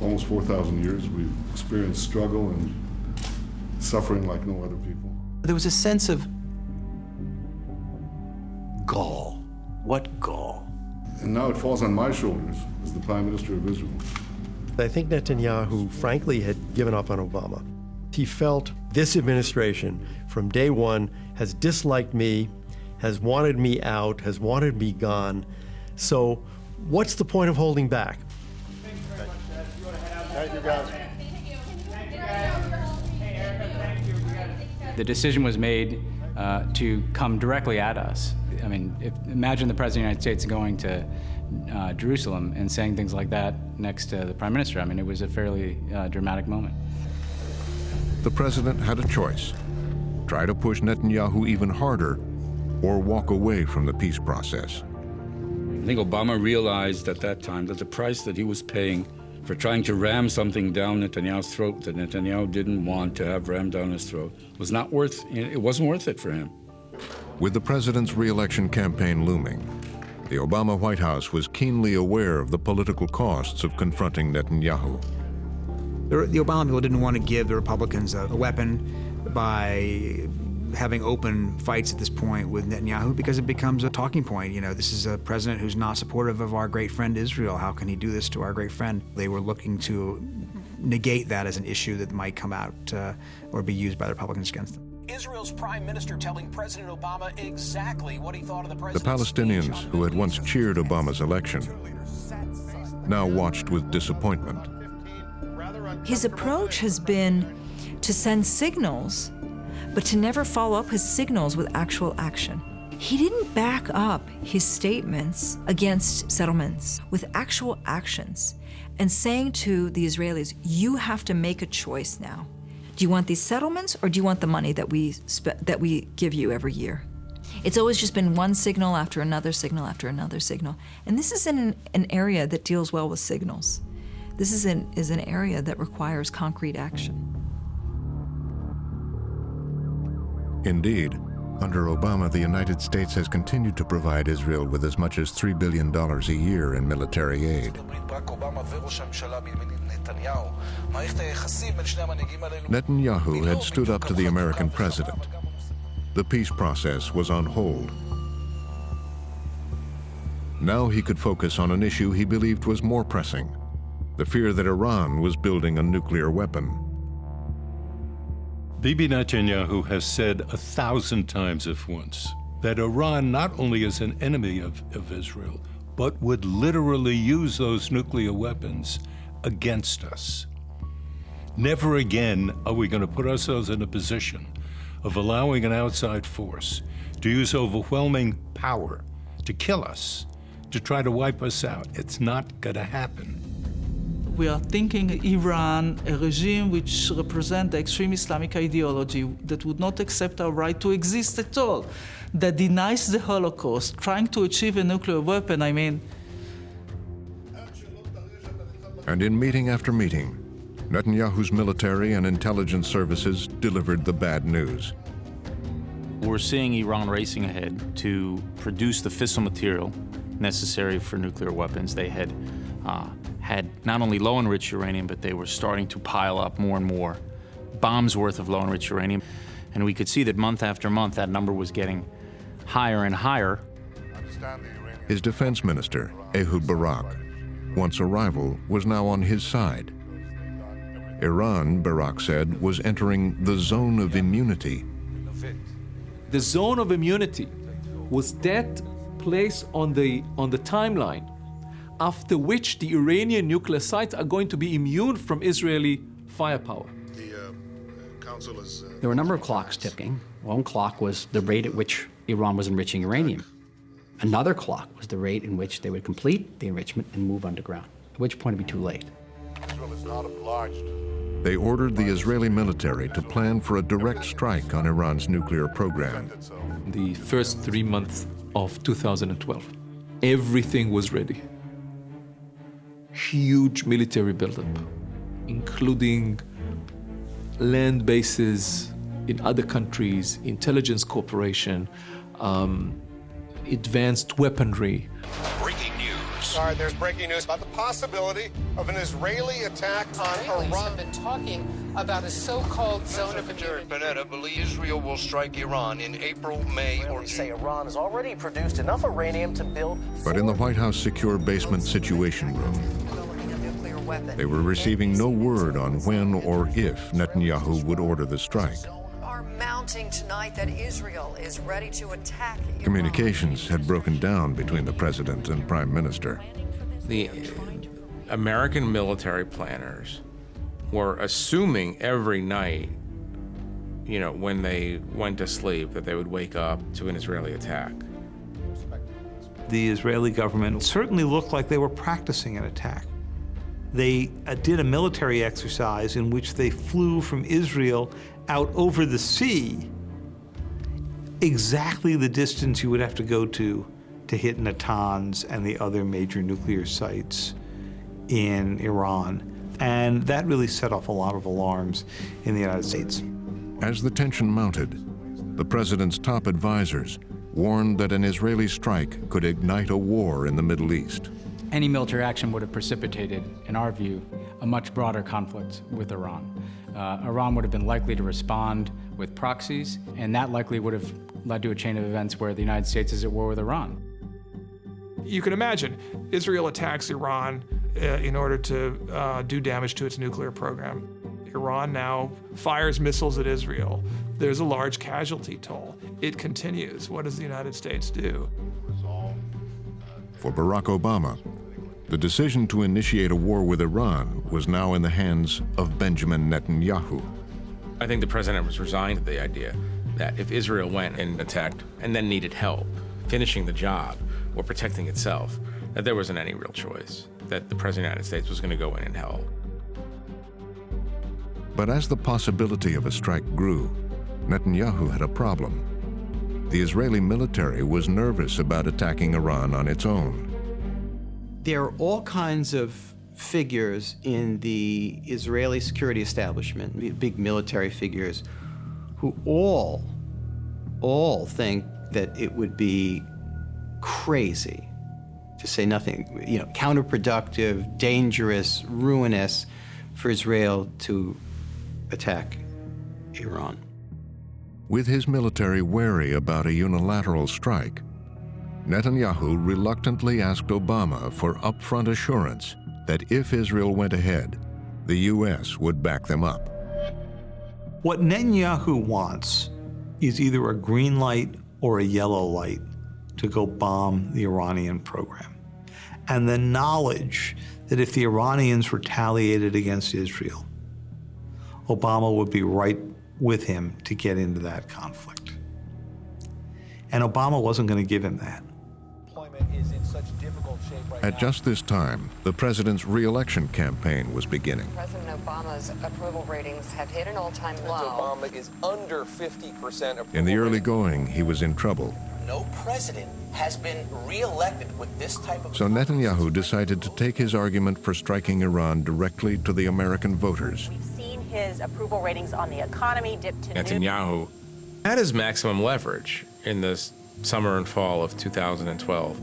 almost 4,000 years. We've experienced struggle and suffering like no other people. There was a sense of gall. What gall? And now it falls on my shoulders as the Prime Minister of Israel. I think Netanyahu, frankly, had given up on Obama. He felt this administration, from day one, has disliked me, has wanted me out, has wanted me gone. So what's the point of holding back? Thank you, guys. The decision was made to come directly at us. I mean, imagine the President of the United States going to Jerusalem and saying things like that next to the Prime Minister. I mean, it was a fairly dramatic moment. The president had a choice: try to push Netanyahu even harder or walk away from the peace process. I think Obama realized at that time that the price that he was paying for trying to ram something down Netanyahu's throat that Netanyahu didn't want to have rammed down his throat was not worth, it wasn't worth it for him. With the president's re-election campaign looming, the Obama White House was keenly aware of the political costs of confronting Netanyahu. The Obama people didn't want to give the Republicans a weapon by having open fights at this point with Netanyahu, because it becomes a talking point. You know, this is a president who's not supportive of our great friend Israel. How can he do this to our great friend? They were looking to negate that as an issue that might come out or be used by the Republicans against them. Israel's prime minister telling President Obama exactly what he thought of the The president's Palestinians, who had once cheered Obama's election, now watched with disappointment. His approach has been to send signals, but to never follow up his signals with actual action. He didn't back up his statements against settlements with actual actions and saying to the Israelis, you have to make a choice now. Do you want these settlements, or do you want the money that we give you every year? It's always just been one signal after another signal after another signal. And this is an area that deals well with signals. This is an area that requires concrete action. Indeed, under Obama, the United States has continued to provide Israel with as much as $3 billion a year in military aid. Netanyahu had stood up to the American president. The peace process was on hold. Now he could focus on an issue he believed was more pressing: the fear that Iran was building a nuclear weapon. Bibi Netanyahu has said 1,000 times, if once, that Iran not only is an enemy of Israel, but would literally use those nuclear weapons against us. Never again are we going to put ourselves in a position of allowing an outside force to use overwhelming power to kill us, to try to wipe us out. It's not going to happen. we are thinking Iran, a regime which represents the extreme Islamic ideology that would not accept our right to exist at all, that denies the Holocaust, trying to achieve a nuclear weapon, I mean. And in meeting after meeting, Netanyahu's military and intelligence services delivered the bad news. We're seeing Iran racing ahead to produce the fissile material necessary for nuclear weapons. They had not only low-enriched uranium, but they were starting to pile up more and more bombs worth of low-enriched uranium. And we could see that month after month, that number was getting higher and higher. His defense minister, Ehud Barak, once a rival, was now on his side. Iran, Barak said, was entering the zone of immunity. The zone of immunity was that place on the timeline after which the Iranian nuclear sites are going to be immune from Israeli firepower. There were a number of clocks ticking. One clock was the rate at which Iran was enriching uranium. Another clock was the rate in which they would complete the enrichment and move underground, at which point it'd be too late. Israel is not obliged. They ordered the Israeli military to plan for a direct strike on Iran's nuclear program. The first 3 months of 2012, everything was ready. Huge military buildup, including land bases in other countries, intelligence cooperation, advanced weaponry. Breaking news. All right, there's breaking news about the possibility of an Israeli attack on Iran. Have been talking about a so-called zone of immunity. Panetta believes Israel will strike Iran in April, May, or June. Say Iran has already produced enough uranium to build. But in the White House secure basement situation room, they were receiving no word on when or if Netanyahu would order the strike. Are mounting tonight that Israel is ready to attack Iran. Communications had broken down between the president and prime minister. The American military planners were assuming every night, you know, when they went to sleep, that they would wake up to an Israeli attack. The Israeli government certainly looked like they were practicing an attack. They did a military exercise in which they flew from Israel out over the sea, exactly the distance you would have to go to hit Natanz and the other major nuclear sites in Iran. And that really set off a lot of alarms in the United States. As the tension mounted, the president's top advisors warned that an Israeli strike could ignite a war in the Middle East. Any military action would have precipitated, in our view, a much broader conflict with Iran. Iran would have been likely to respond with proxies, and that likely would have led to a chain of events where the United States is at war with Iran. You can imagine, Israel attacks Iran in order to do damage to its nuclear program. Iran now fires missiles at Israel. There's a large casualty toll. It continues. What does the United States do? For Barack Obama, the decision to initiate a war with Iran was now in the hands of Benjamin Netanyahu. I think the president was resigned to the idea that if Israel went and attacked and then needed help finishing the job or protecting itself, that there wasn't any real choice, that the president of the United States was going to go in and help. But as the possibility of a strike grew, Netanyahu had a problem. The Israeli military was nervous about attacking Iran on its own. There are all kinds of figures in the Israeli security establishment, big military figures, who all think that it would be crazy, to say nothing, counterproductive, dangerous, ruinous for Israel to attack Iran. With his military wary about a unilateral strike, Netanyahu reluctantly asked Obama for upfront assurance that if Israel went ahead, the U.S. would back them up. What Netanyahu wants is either a green light or a yellow light to go bomb the Iranian program. And the knowledge that if the Iranians retaliated against Israel, Obama would be right with him to get into that conflict. And Obama wasn't going to give him that. Employment is in such difficult shape right At just this time, the president's re-election campaign was beginning. President Obama's approval ratings have hit an all-time low. Obama is under 50% approval. In the early going, he was in trouble. No president has been re-elected with this type of... So Netanyahu decided to take his argument for striking Iran directly to the American voters. We've seen his approval ratings on the economy dip to Netanyahu had his maximum leverage in the summer and fall of 2012.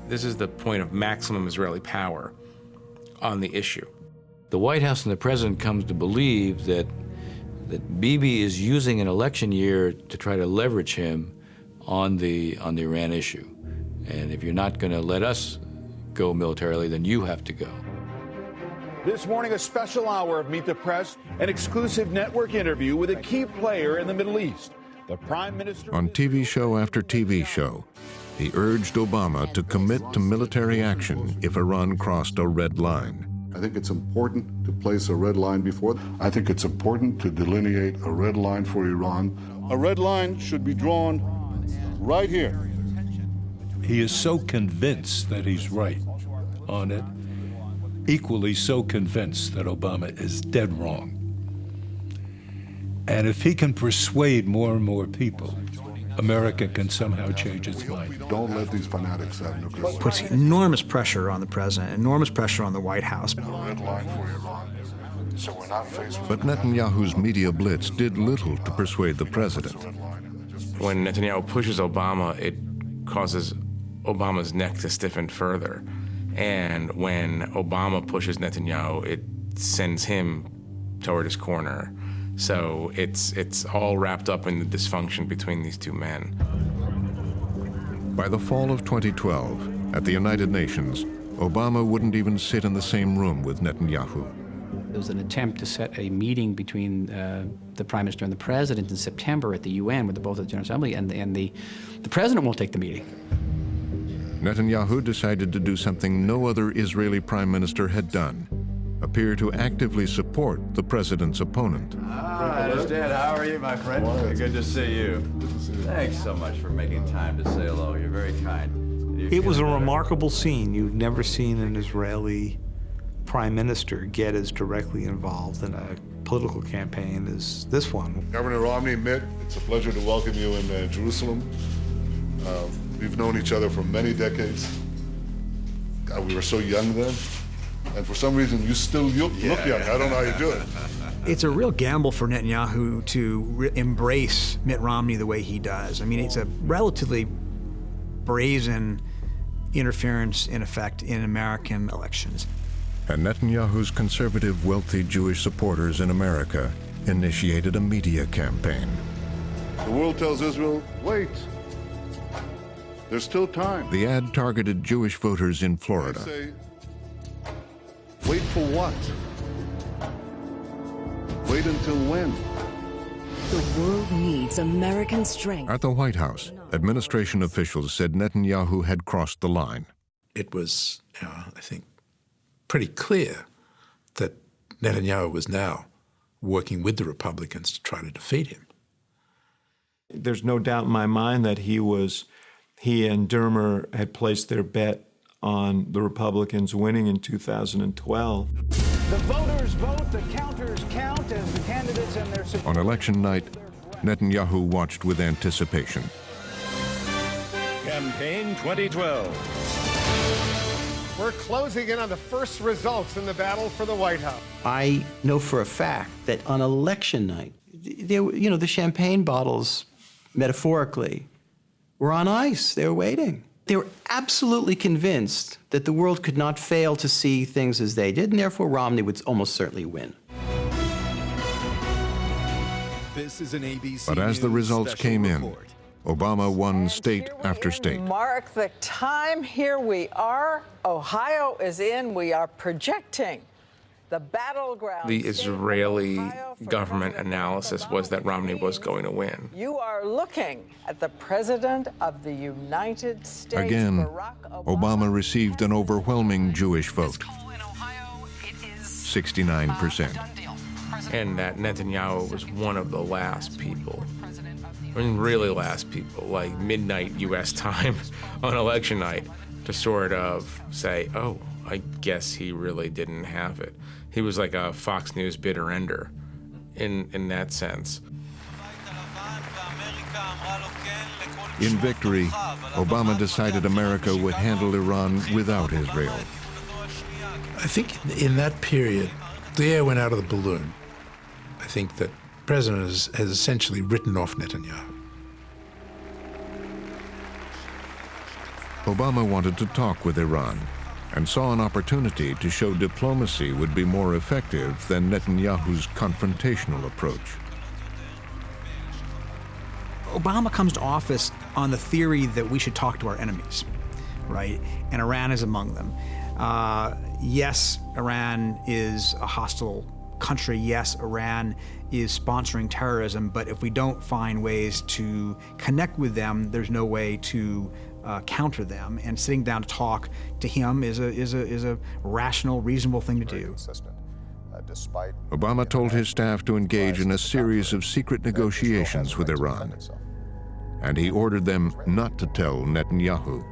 This is the point of maximum Israeli power on the issue. The White House and the president comes to believe that Bibi is using an election year to try to leverage him on the Iran issue. And if you're not going to let us go militarily, then you have to go. This morning, a special hour of Meet the Press, an exclusive network interview with a key player in the Middle East. The Prime Minister... On TV show after TV show, he urged Obama to commit to military action if Iran crossed a red line. I think it's important to place a red line before. I think it's important to delineate a red line for Iran. A red line should be drawn right here. He is so convinced that he's right on it, equally so convinced that Obama is dead wrong. And if he can persuade more and more people, America can somehow change its mind. Don't let these fanatics have nuclear. Puts enormous pressure on the president, enormous pressure on the White House. A red line for Iran, so we're not faced with... But Netanyahu's media blitz did little to persuade the president. When Netanyahu pushes Obama, it causes Obama's neck to stiffen further. And when Obama pushes Netanyahu, it sends him toward his corner. So it's all wrapped up in the dysfunction between these two men. By the fall of 2012, at the United Nations, Obama wouldn't even sit in the same room with Netanyahu. There was an attempt to set a meeting between the Prime Minister and the President in September at the UN, with both at the General Assembly, and the President won't take the meeting. Netanyahu decided to do something no other Israeli Prime Minister had done, appear to actively support the president's opponent. I understand. How are you, my friend? Good to see you. Thanks so much for making time to say hello. You're very kind. It was a remarkable scene. You've never seen an Israeli prime minister get as directly involved in a political campaign as this one. Governor Romney, Mitt, it's a pleasure to welcome you in Jerusalem. We've known each other for many decades. God, we were so young then. And for some reason, you still look young. I don't know how you do it. It's a real gamble for Netanyahu to embrace Mitt Romney the way he does. I mean, it's a relatively brazen interference, in effect, in American elections. And Netanyahu's conservative, wealthy Jewish supporters in America initiated a media campaign. The world tells Israel, wait. There's still time. The ad targeted Jewish voters in Florida. I say, wait for what? Wait until when? The world needs American strength. At the White House, administration officials said Netanyahu had crossed the line. It was, I think, pretty clear that Netanyahu was now working with the Republicans to try to defeat him. There's no doubt in my mind that he and Dermer had placed their bet on the Republicans winning in 2012. The voters vote, the counters count as the candidates and their supporters. On election night, Netanyahu watched with anticipation. Campaign 2012. We're closing in on the first results in the battle for the White House. I know for a fact that on election night, the champagne bottles, metaphorically, were on ice. They were waiting. They were absolutely convinced that the world could not fail to see things as they did, and therefore Romney would almost certainly win. This is an ABC But as the results came in, Obama won state after state. Mark the time. Here we are. Ohio is in. We are projecting the battleground. The Israeli government analysis was that Romney was going to win. You are looking at the President of the United States. Again, Obama received an overwhelming Jewish vote, 69%. And that Netanyahu was one of the last people. I mean, really last people, like midnight U.S. time on election night, to sort of say, oh, I guess he really didn't have it. He was like a Fox News bitter ender in that sense. In victory, Obama decided America would handle Iran without Israel. I think in that period, the air went out of the balloon. I think that the president has essentially written off Netanyahu. Obama wanted to talk with Iran and saw an opportunity to show diplomacy would be more effective than Netanyahu's confrontational approach. Obama comes to office on the theory that we should talk to our enemies, right? And Iran is among them. Yes, Iran is a hostile country. Yes, Iran is sponsoring terrorism, but if we don't find ways to connect with them, there's no way to counter them. And sitting down to talk to him is a rational, reasonable thing to do. Obama told his staff to engage in a series of secret negotiations with Iran, and he ordered them not to tell Netanyahu.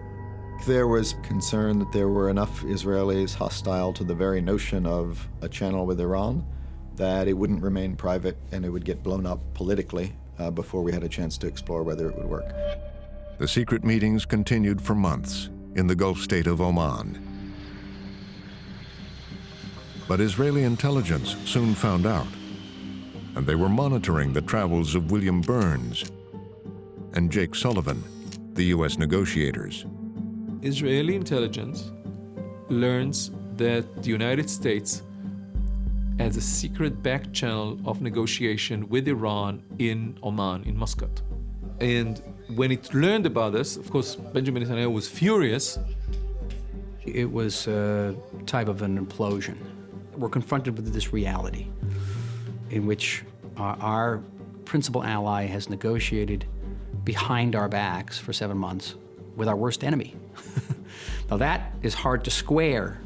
There was concern that there were enough Israelis hostile to the very notion of a channel with Iran that it wouldn't remain private and it would get blown up politically before we had a chance to explore whether it would work. The secret meetings continued for months in the Gulf state of Oman. But Israeli intelligence soon found out, and they were monitoring the travels of William Burns and Jake Sullivan, the U.S. negotiators. Israeli intelligence learns that the United States has a secret back channel of negotiation with Iran in Oman, in Muscat. And when it learned about this, of course, Benjamin Netanyahu was furious. It was a type of an implosion. We're confronted with this reality in which our principal ally has negotiated behind our backs for 7 months with our worst enemy. Now that is hard to square.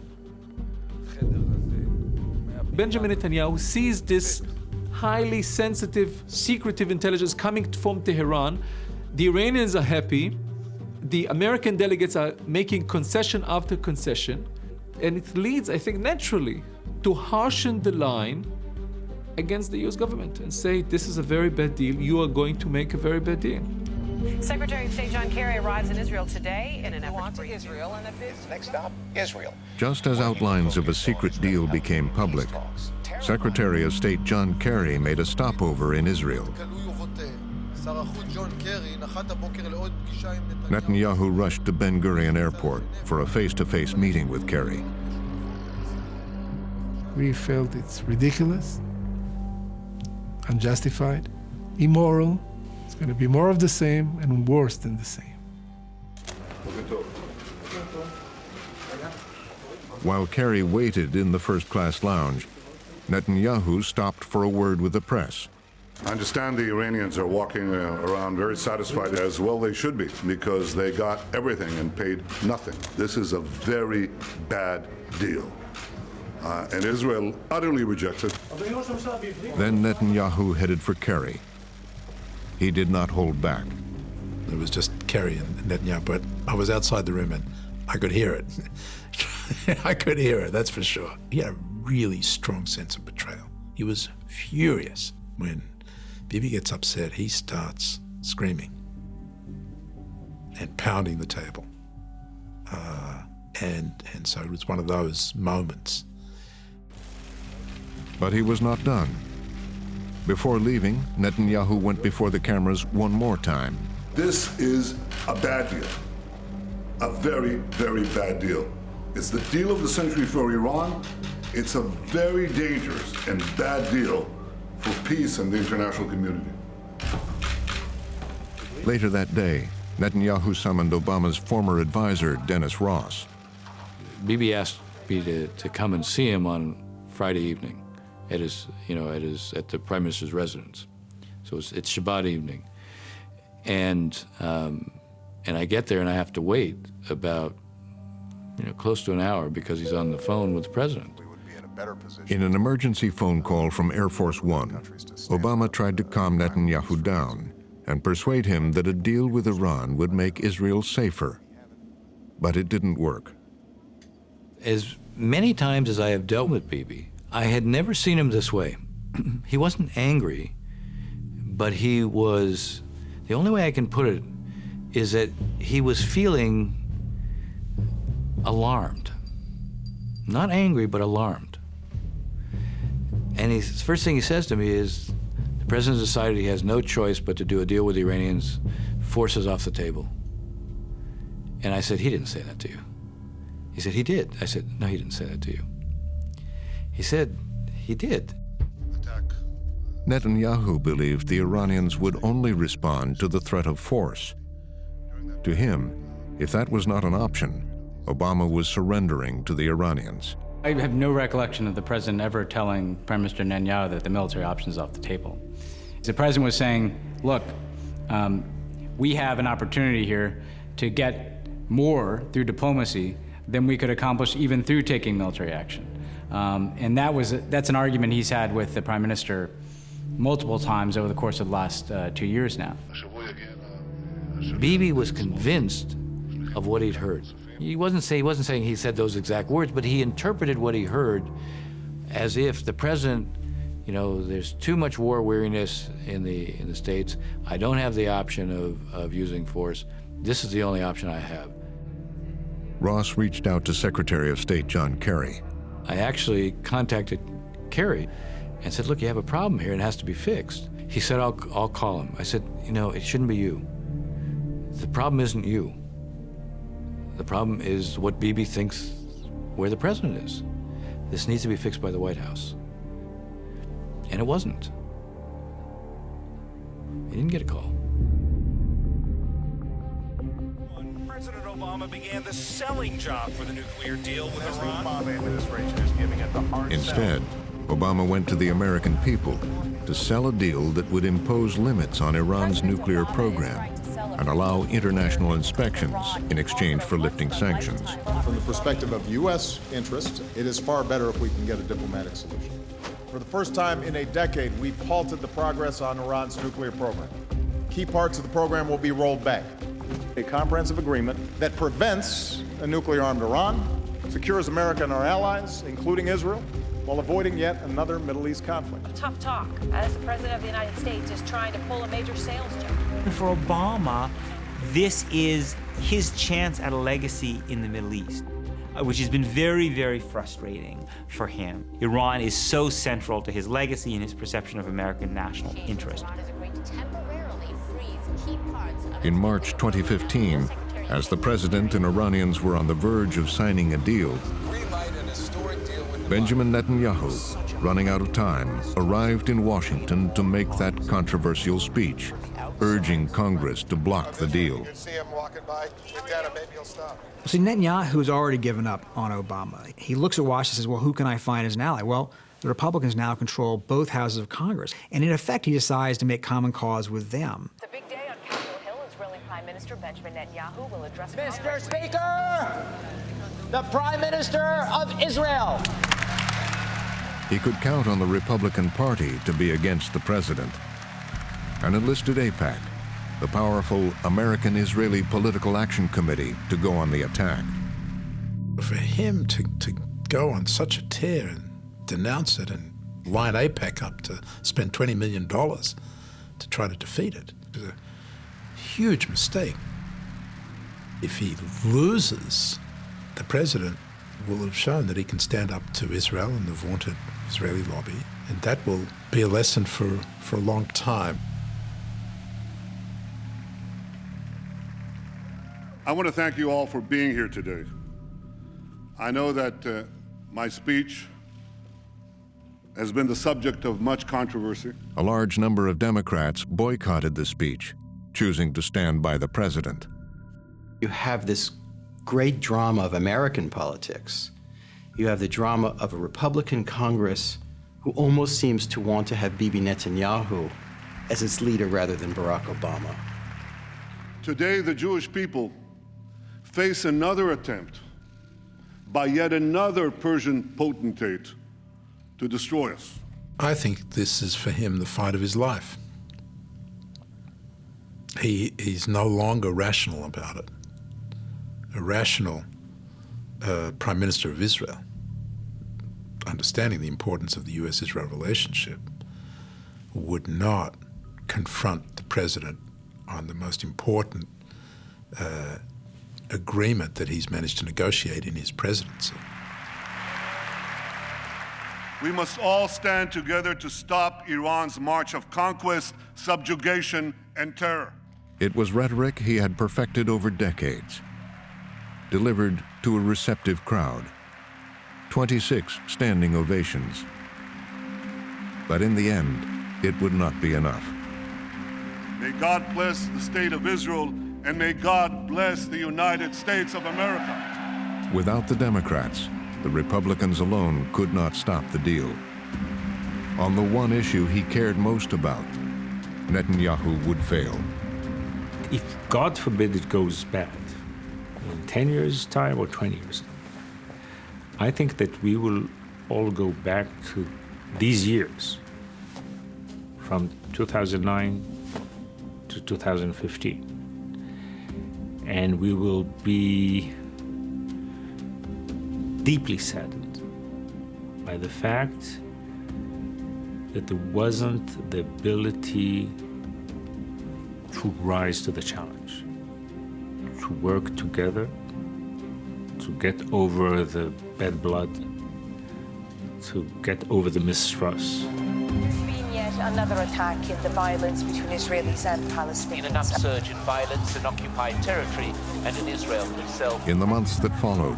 Benjamin Netanyahu sees this highly sensitive, secretive intelligence coming from Tehran. The Iranians are happy. The American delegates are making concession after concession. And it leads, I think, naturally to harshen the line against the US government and say, this is a very bad deal. You are going to make a very bad deal. Secretary of State John Kerry arrives in Israel today in an effort to bring Israel and Next stop, Israel. Just as outlines of a secret deal became public, Secretary of State John Kerry made a stopover in Israel. Netanyahu rushed to Ben Gurion Airport for a face-to-face meeting with Kerry. We felt it's ridiculous, unjustified, immoral. It's going to be more of the same and worse than the same. While Kerry waited in the first-class lounge, Netanyahu stopped for a word with the press. I understand the Iranians are walking around very satisfied, as well they should be, because they got everything and paid nothing. This is a very bad deal. And Israel utterly rejects it. Then Netanyahu headed for Kerry. He did not hold back. It was just Kerry and Netanyahu, but I was outside the room and I could hear it. I could hear it, that's for sure. He had a really strong sense of betrayal. He was furious. When Bibi gets upset, he starts screaming and pounding the table. And so it was one of those moments. But he was not done. Before leaving, Netanyahu went before the cameras one more time. This is a bad deal. A very, very bad deal. It's the deal of the century for Iran. It's a very dangerous and bad deal for peace and the international community. Later that day, Netanyahu summoned Obama's former advisor, Dennis Ross. Bibi asked me to come and see him on Friday evening at the Prime Minister's residence. So it's Shabbat evening. And I get there and I have to wait about close to an hour because he's on the phone with the president. In an emergency phone call from Air Force One, Obama tried to calm Netanyahu down and persuade him that a deal with Iran would make Israel safer. but it didn't work. As many times as I have dealt with Bibi, I had never seen him this way. He wasn't angry, but he was, the only way I can put it is that he was feeling alarmed. Not angry, but alarmed. And the first thing he says to me is, the president decided he has no choice but to do a deal with the Iranians, forces off the table. And I said, he didn't say that to you. He said, he did. I said, no, he didn't say that to you. He said, he did. Netanyahu believed the Iranians would only respond to the threat of force. To him, if that was not an option, Obama was surrendering to the Iranians. I have no recollection of the president ever telling Prime Minister Netanyahu that the military option is off the table. The president was saying, look, we have an opportunity here to get more through diplomacy than we could accomplish even through taking military action. And that's an argument he's had with the Prime Minister multiple times over the course of the last 2 years now. Bibi was convinced of what he'd heard. He wasn't saying he said those exact words, but he interpreted what he heard as if the president, you know, there's too much war weariness in the States. I don't have the option of using force. This is the only option I have. Ross reached out to Secretary of State John Kerry. I actually contacted Kerry and said, look, you have a problem here and it has to be fixed. He said, I'll call him. I said, you know, it shouldn't be you. The problem isn't you. The problem is what Bibi thinks where the president is. This needs to be fixed by the White House. And it wasn't. He didn't get a call. President Obama began the selling job for the nuclear deal with Iran. The Obama administration is giving it the hard Instead, Obama went to the American people to sell a deal that would impose limits on Iran's nuclear program and allow international inspections in exchange for lifting sanctions. From the perspective of U.S. interest, it is far better if we can get a diplomatic solution. For the first time in a decade, we've halted the progress on Iran's nuclear program. Key parts of the program will be rolled back. A comprehensive agreement that prevents a nuclear-armed Iran, secures America and our allies, including Israel, while avoiding yet another Middle East conflict. Tough talk, as the President of the United States is trying to pull a major sales job. For Obama, this is his chance at a legacy in the Middle East, which has been very, very frustrating for him. Iran is so central to his legacy and his perception of American national interest. In March 2015, as the president and Iranians were on the verge of signing a deal, Benjamin Netanyahu, running out of time, arrived in Washington to make that controversial speech, urging Congress to block the deal. See, Netanyahu's already given up on Obama. He looks at Washington and says, well, who can I find as an ally? Well, the Republicans now control both houses of Congress. And in effect, he decides to make common cause with them. It's a big day on Capitol Hill. Israeli Prime Minister Benjamin Netanyahu will address Mr. Speaker, the Prime Minister of Israel. He could count on the Republican Party to be against the president. And enlisted AIPAC, the powerful American-Israeli Political Action Committee, to go on the attack. For him to go on such a tear and denounce it and line AIPAC up to spend $20 million to try to defeat it is a huge mistake. If he loses, the president will have shown that he can stand up to Israel and the vaunted Israeli lobby, and that will be a lesson for a long time. I want to thank you all for being here today. I know that my speech has been the subject of much controversy. A large number of Democrats boycotted the speech, choosing to stand by the president. You have this great drama of American politics. You have the drama of a Republican Congress who almost seems to want to have Bibi Netanyahu as its leader rather than Barack Obama. Today, the Jewish people face another attempt by yet another Persian potentate to destroy us. I think this is for him the fight of his life. He's no longer rational about it. a rational Prime Minister of Israel, understanding the importance of the U.S.-Israel relationship, would not confront the president on the most important agreement that he's managed to negotiate in his presidency. We must all stand together to stop Iran's march of conquest, subjugation, and terror. It was rhetoric he had perfected over decades, delivered to a receptive crowd. 26 standing ovations. But in the end, it would not be enough. May God bless the state of Israel, and may God bless the United States of America. Without the Democrats, the Republicans alone could not stop the deal. On the one issue he cared most about, Netanyahu would fail. If, God forbid, it goes bad, in 10 years' time or 20 years' time, I think that we will all go back to these years, from 2009 to 2015. And we will be deeply saddened by the fact that there wasn't the ability to rise to the challenge, to work together, to get over the bad blood, to get over the mistrust. There's been yet another attack in the violence between Israelis and Palestinians. An upsurge in violence in occupied territory and in Israel itself. In the months that followed,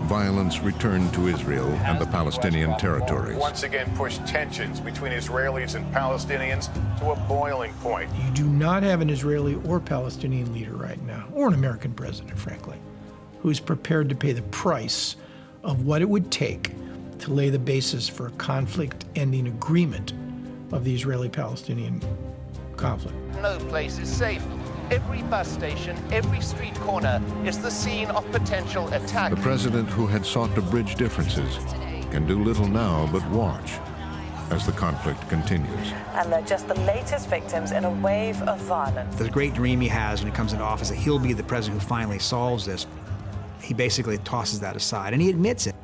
violence returned to Israel and the Palestinian territories. Once again pushed tensions between Israelis and Palestinians to a boiling point. You do not have an Israeli or Palestinian leader right now, or an American president, frankly, who is prepared to pay the price of what it would take to lay the basis for a conflict-ending agreement of the Israeli-Palestinian conflict. No place is safe. Every bus station, every street corner is the scene of potential attack. The president who had sought to bridge differences can do little now but watch as the conflict continues. And they're just the latest victims in a wave of violence. The great dream he has when he comes into office that he'll be the president who finally solves this, he basically tosses that aside, and he admits it.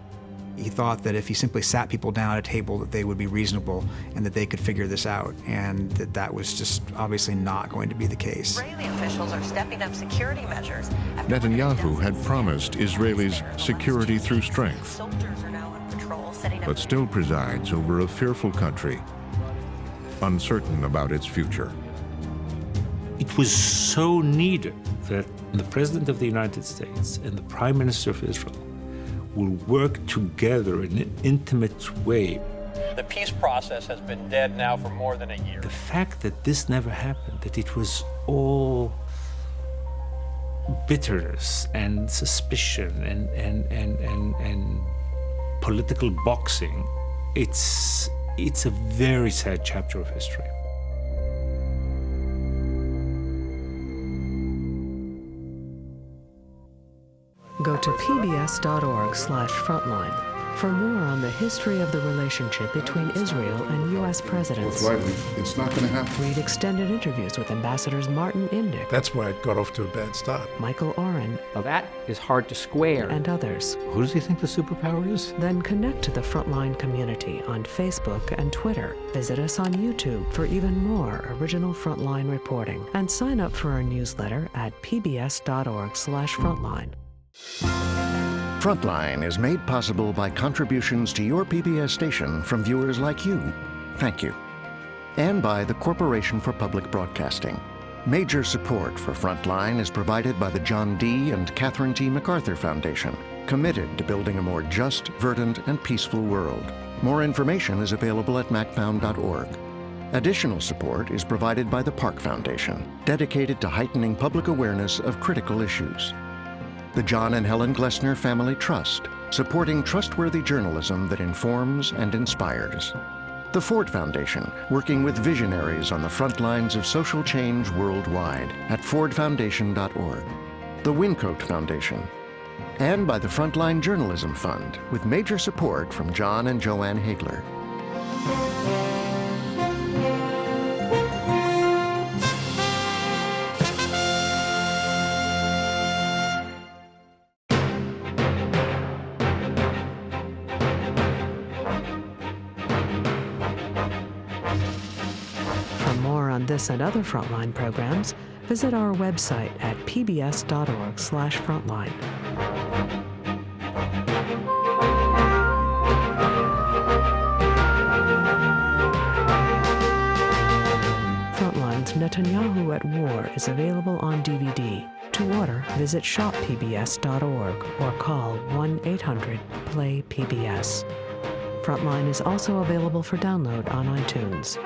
He thought that if he simply sat people down at a table that they would be reasonable and that they could figure this out, and that was just obviously not going to be the case. Israeli officials are stepping up security measures. Netanyahu had promised Israelis security through strength, Soldiers are now on patrol, setting up... but still presides over a fearful country, uncertain about its future. It was so needed that the President of the United States and the Prime Minister of Israel will work together in an intimate way. The peace process has been dead now for more than a year. The fact that this never happened, that it was all bitterness and suspicion and political boxing, it's a very sad chapter of history. Go to pbs.org/frontline for more on the history of the relationship between Israel and U.S. presidents. It's not going to happen. Read extended interviews with Ambassadors Martin Indyk. That's why it got off to a bad start. Michael Oren. Now that is hard to square. And others. Who does he think the superpower is? Then connect to the Frontline community on Facebook and Twitter. Visit us on YouTube for even more original Frontline reporting. And sign up for our newsletter at pbs.org/frontline. Frontline is made possible by contributions to your PBS station from viewers like you. Thank you. And by the Corporation for Public Broadcasting. Major support for Frontline is provided by the John D. and Catherine T. MacArthur Foundation, committed to building a more just, verdant, and peaceful world. More information is available at macfound.org. Additional support is provided by the Park Foundation, dedicated to heightening public awareness of critical issues. The John and Helen Glessner Family Trust, supporting trustworthy journalism that informs and inspires. The Ford Foundation, working with visionaries on the front lines of social change worldwide at fordfoundation.org. The Wincoat Foundation. And by the Frontline Journalism Fund, with major support from John and Joanne Hagler. on this and other Frontline programs, visit our website at pbs.org/frontline. Frontline's Netanyahu at War is available on DVD. To order, visit shoppbs.org or call 1-800-PLAY-PBS. Frontline is also available for download on iTunes.